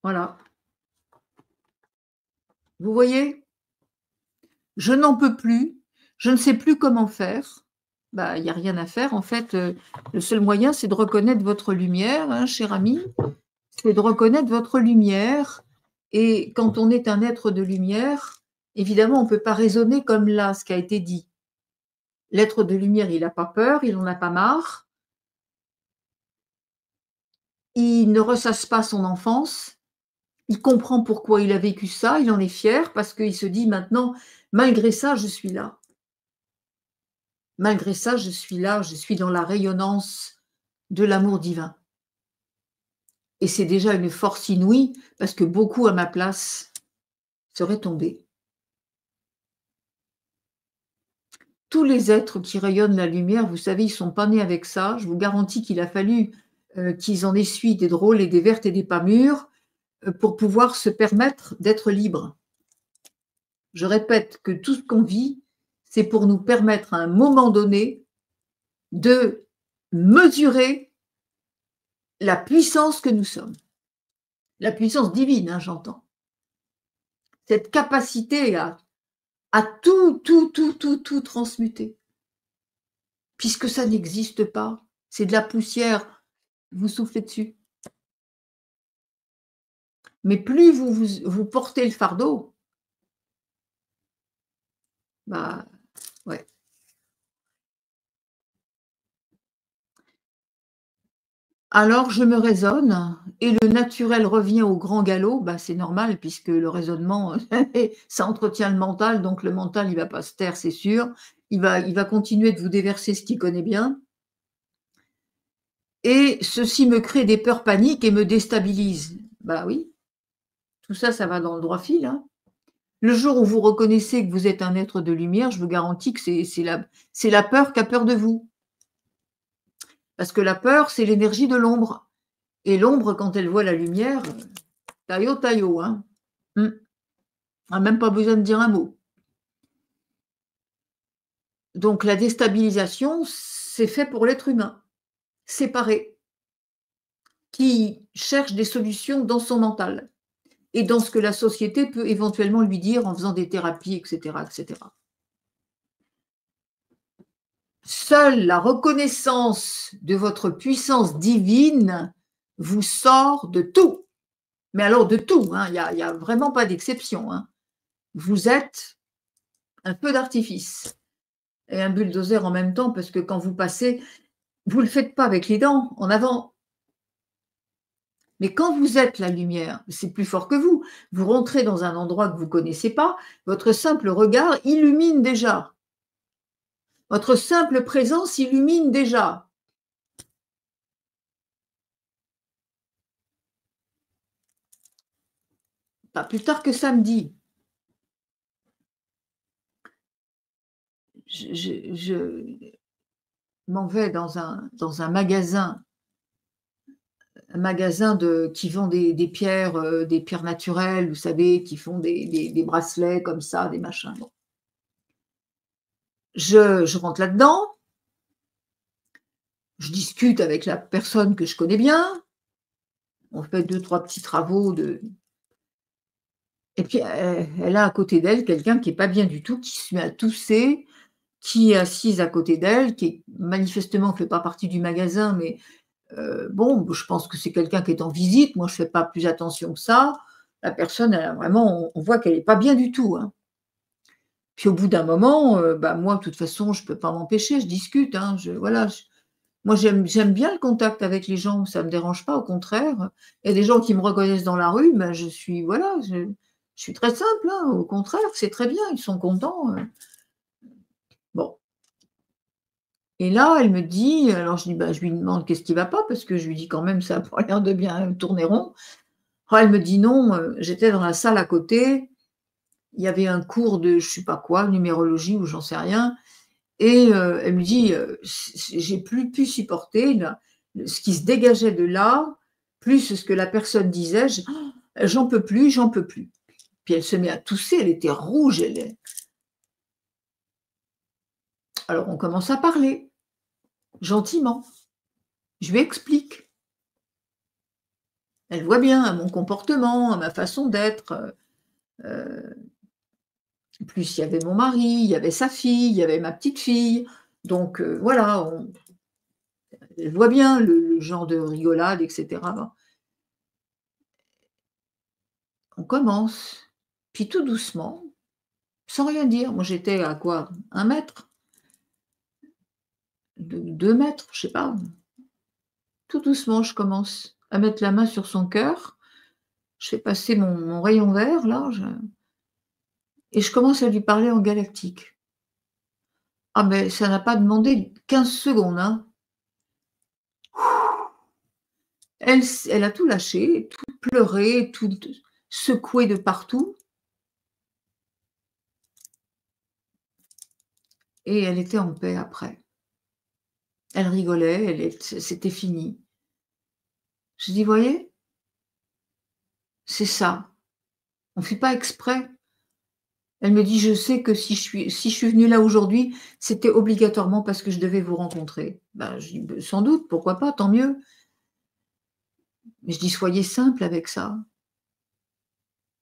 Speaker 1: Voilà. Vous voyez? Je n'en peux plus, je ne sais plus comment faire. Bah, il y a rien à faire en fait, le seul moyen, c'est de reconnaître votre lumière, hein, cher ami. C'est de reconnaître votre lumière et quand on est un être de lumière, évidemment, on ne peut pas raisonner comme là, ce qui a été dit. L'être de lumière, il n'a pas peur, il n'en a pas marre, il ne ressasse pas son enfance, il comprend pourquoi il a vécu ça, il en est fier parce qu'il se dit maintenant: «Malgré ça, je suis là. Malgré ça, je suis là, je suis dans la rayonnance de l'amour divin». Et c'est déjà une force inouïe parce que beaucoup à ma place seraient tombés. Tous les êtres qui rayonnent la lumière, vous savez, ils ne sont pas nés avec ça. Je vous garantis qu'il a fallu, qu'ils en essuient des drôles et des vertes et des pas mûres, pour pouvoir se permettre d'être libres. Je répète que tout ce qu'on vit, c'est pour nous permettre à un moment donné de mesurer la puissance que nous sommes. La puissance divine, hein, j'entends. Cette capacité à tout transmuter. Puisque ça n'existe pas, c'est de la poussière, vous soufflez dessus. Mais plus vous portez le fardeau, bah, ouais. Alors je me raisonne et le naturel revient au grand galop, bah, c'est normal puisque le raisonnement, ça entretient le mental, donc le mental, il va pas se taire, c'est sûr. Il va continuer de vous déverser ce qu'il connaît bien et ceci me crée des peurs paniques et me déstabilise. Bah oui, tout ça, ça va dans le droit fil, hein. Le jour où vous reconnaissez que vous êtes un être de lumière, je vous garantis que c'est la peur qui a peur de vous. Parce que la peur, c'est l'énergie de l'ombre et l'ombre, quand elle voit la lumière, taillot, taillot, hein. Mmh. On a même pas besoin de dire un mot. Donc la déstabilisation, c'est fait pour l'être humain, séparé, qui cherche des solutions dans son mental et dans ce que la société peut éventuellement lui dire en faisant des thérapies et cetera et cetera. Seule la reconnaissance de votre puissance divine vous sort de tout. Mais alors de tout, hein, il y a vraiment pas d'exception, hein. Vous êtes un feu d'artifice et un bulldozer en même temps parce que quand vous passez, vous ne le faites pas avec les dents en avant. Mais quand vous êtes la lumière, c'est plus fort que vous. Vous rentrez dans un endroit que vous ne connaissez pas, votre simple regard illumine déjà. Votre simple présence illumine déjà. Pas plus tard que samedi, je m'en vais dans un magasin qui vend des pierres naturelles, vous savez, qui font des bracelets comme ça, des machins. Bon. Je rentre là-dedans, je discute avec la personne que je connais bien, on fait deux, trois petits travaux et puis elle a à côté d'elle quelqu'un qui est pas bien du tout, qui se met à tousser, qui est assise à côté d'elle, manifestement ne fait pas partie du magasin, mais bon, je pense que c'est quelqu'un qui est en visite. Moi, je fais pas plus attention que ça. La personne, elle a vraiment on voit qu'elle est pas bien du tout, hein. Puis au bout d'un moment, bah, moi, de toute façon, je peux pas m'empêcher, je discute, hein, voilà, moi, j'aime bien le contact avec les gens, ça me dérange pas, au contraire. Il y a des gens qui me reconnaissent dans la rue, ben, je suis voilà, je suis très simple, hein, au contraire, c'est très bien, ils sont contents, bon. Et là, elle me dit alors je dis: «Bah», je lui demande qu'est-ce qui va pas, parce que je lui dis quand même ça a pas l'air de bien tourner rond. Alors elle me dit: «Non, j'étais dans la salle à côté, il y avait un cours de je sais pas quoi, numérologie ou j'en sais rien et elle me dit, j'ai plus pu supporter là, ce qui se dégageait de là, plus ce que la personne disait, j'en peux plus, j'en peux plus». Puis elle se met à tousser, elle était rouge, elle est alors on commence à parler, gentiment. Je lui explique. Elle voit bien à mon comportement, à ma façon d'être, heu, plus il y avait mon mari, il y avait sa fille, il y avait ma petite fille, donc voilà, elle voit bien le genre de rigolade et cetera. Bon, on commence, puis tout doucement, sans rien dire, moi j'étais à quoi? 1 mètre, 2 mètres, je sais pas. Tout doucement, je commence à mettre la main sur son cœur, je fais passer mon rayon vert là, et je commence à lui parler en galactique. Ah mais ça n'a pas demandé 15 secondes, hein. Elle a tout lâché, tout pleuré, tout secoué de partout et elle était en paix après. Elle rigolait, c'était fini. Je dis: «Voyez, c'est ça, on ne fait pas exprès». Elle me dit: «Je sais que si je suis venue là aujourd'hui, c'était obligatoirement parce que je devais vous rencontrer». Ben, je dis: «Beh, sans doute, pourquoi pas, tant mieux». Mais je dis: «Soyez simple avec ça.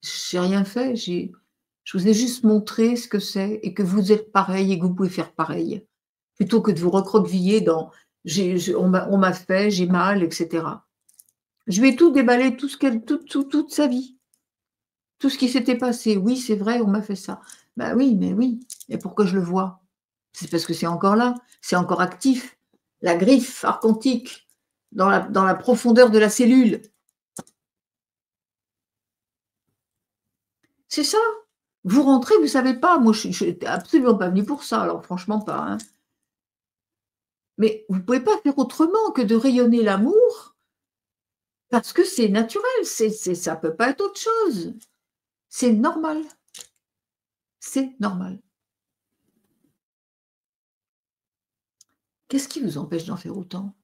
Speaker 1: J'ai rien fait, je vous ai juste montré ce que c'est et que vous êtes pareil et que vous pouvez faire pareil. Plutôt que de vous recroqueviller dans on m'a fait, j'ai mal et cetera». Je lui ai tout déballé, tout ce qu'elle toute sa vie, tout ce qui s'était passé. «Oui, c'est vrai, on m'a fait ça». Bah oui, mais oui, et pourquoi je le vois? C'est parce que c'est encore là, c'est encore actif. La griffe archontique dans la profondeur de la cellule. C'est ça. Vous rentrez, vous savez pas. Moi, je n'étais absolument pas venue pour ça, alors franchement pas, hein. Mais vous pouvez pas faire autrement que de rayonner l'amour parce que c'est naturel, ça peut pas être autre chose. C'est normal, c'est normal. Qu'est-ce qui vous empêche d'en faire autant?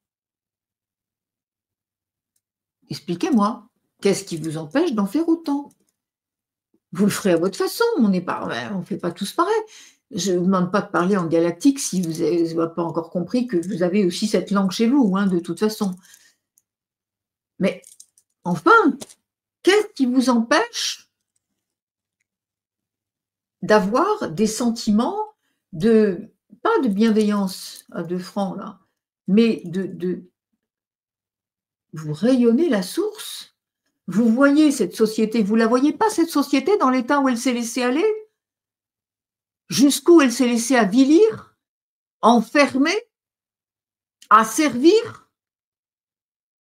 Speaker 1: Expliquez-moi. Qu'est-ce qui vous empêche d'en faire autant? Vous le ferez à votre façon, on n'est pas ouais, on fait pas tous pareil. Je ne vous demande pas de parler en galactique si vous avez pas encore compris que vous avez aussi cette langue chez vous, hein, de toute façon. Mais enfin, qu'est-ce qui vous empêche d'avoir des sentiments de pas de bienveillance à 2 francs là, mais de vous rayonnez la source. Vous voyez cette société, vous la voyez pas cette société dans l'état où elle s'est laissée aller? Jusqu'où elle s'est laissée avilir, enfermer, asservir?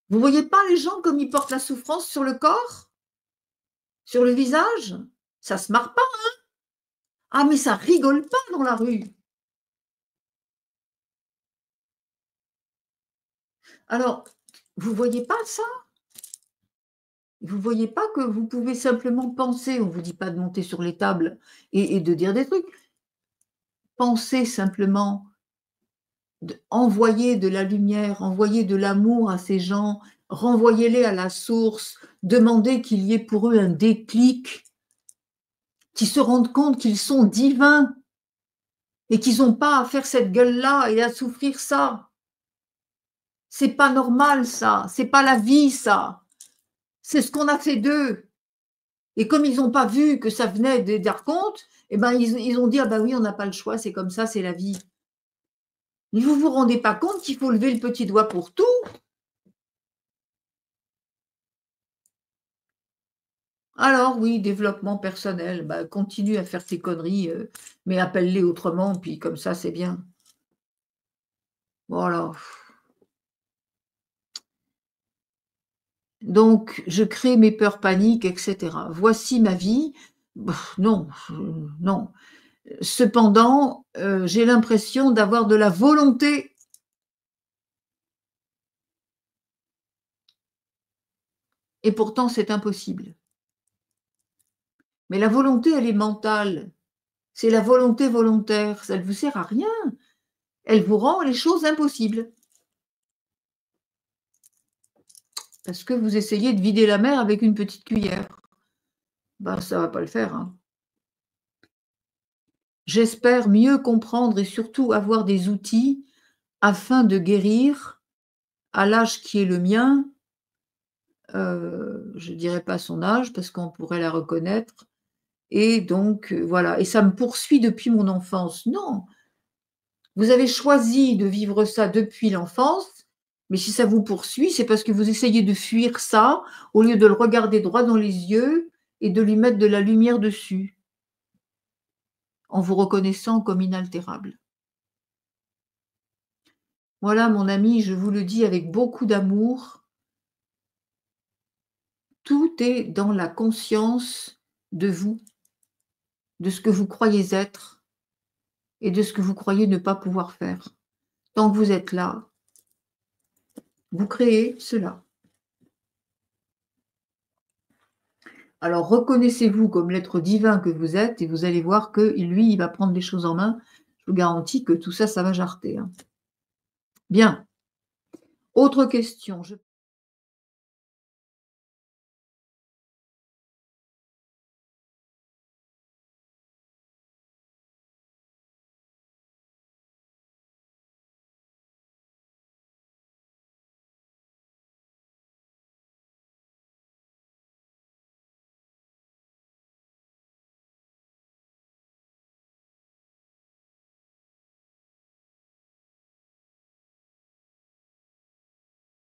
Speaker 1: Vous voyez pas les gens comme ils portent la souffrance sur le corps? Sur le visage? Ça se marre pas. Ah mais ça rigole pas dans la rue. Alors, vous voyez pas ça? Vous voyez pas que vous pouvez simplement penser, on vous dit pas de monter sur les tables et de dire des trucs. Pensez simplement, envoyer de la lumière, envoyer de l'amour à ces gens, renvoyez-les à la source, demandez qu'il y ait pour eux un déclic, qu'ils se rendent compte qu'ils sont divins et qu'ils n'ont pas à faire cette gueule-là et à souffrir ça. C'est pas normal ça, c'est pas la vie ça. C'est ce qu'on a fait d'eux. Et comme ils n'ont pas vu que ça venait des archontes, eh ben ils ont dit: «Ah bah oui, on n'a pas le choix, c'est comme ça, c'est la vie». Mais vous vous rendez pas compte qu'il faut lever le petit doigt pour tout? Alors oui, développement personnel, bah, continue à faire tes conneries, mais appelle-les autrement, puis comme ça, c'est bien. Voilà. Donc, je crée mes peurs paniques, et cetera. Voici ma vie. Non, non. Cependant, j'ai l'impression d'avoir de la volonté et pourtant c'est impossible. Mais la volonté, elle est mentale. C'est la volonté volontaire, ça ne vous sert à rien. Elle vous rend les choses impossibles. Parce que vous essayez de vider la mer avec une petite cuillère. Ben, ça va pas le faire, hein. J'espère mieux comprendre et surtout avoir des outils afin de guérir à l'âge qui est le mien, je ne dirais pas son âge parce qu'on pourrait la reconnaître et donc voilà et ça me poursuit depuis mon enfance. Non, vous avez choisi de vivre ça depuis l'enfance, mais si ça vous poursuit, c'est parce que vous essayez de fuir ça au lieu de le regarder droit dans les yeux et de lui mettre de la lumière dessus, en vous reconnaissant comme inaltérable. Voilà mon ami, je vous le dis avec beaucoup d'amour, tout est dans la conscience de vous, de ce que vous croyez être et de ce que vous croyez ne pas pouvoir faire. Tant que vous êtes là, vous créez cela. Alors reconnaissez-vous comme l'être divin que vous êtes et vous allez voir que lui, il va prendre les choses en main. Je vous garantis que tout ça, ça va jarter, hein. Bien. Autre question.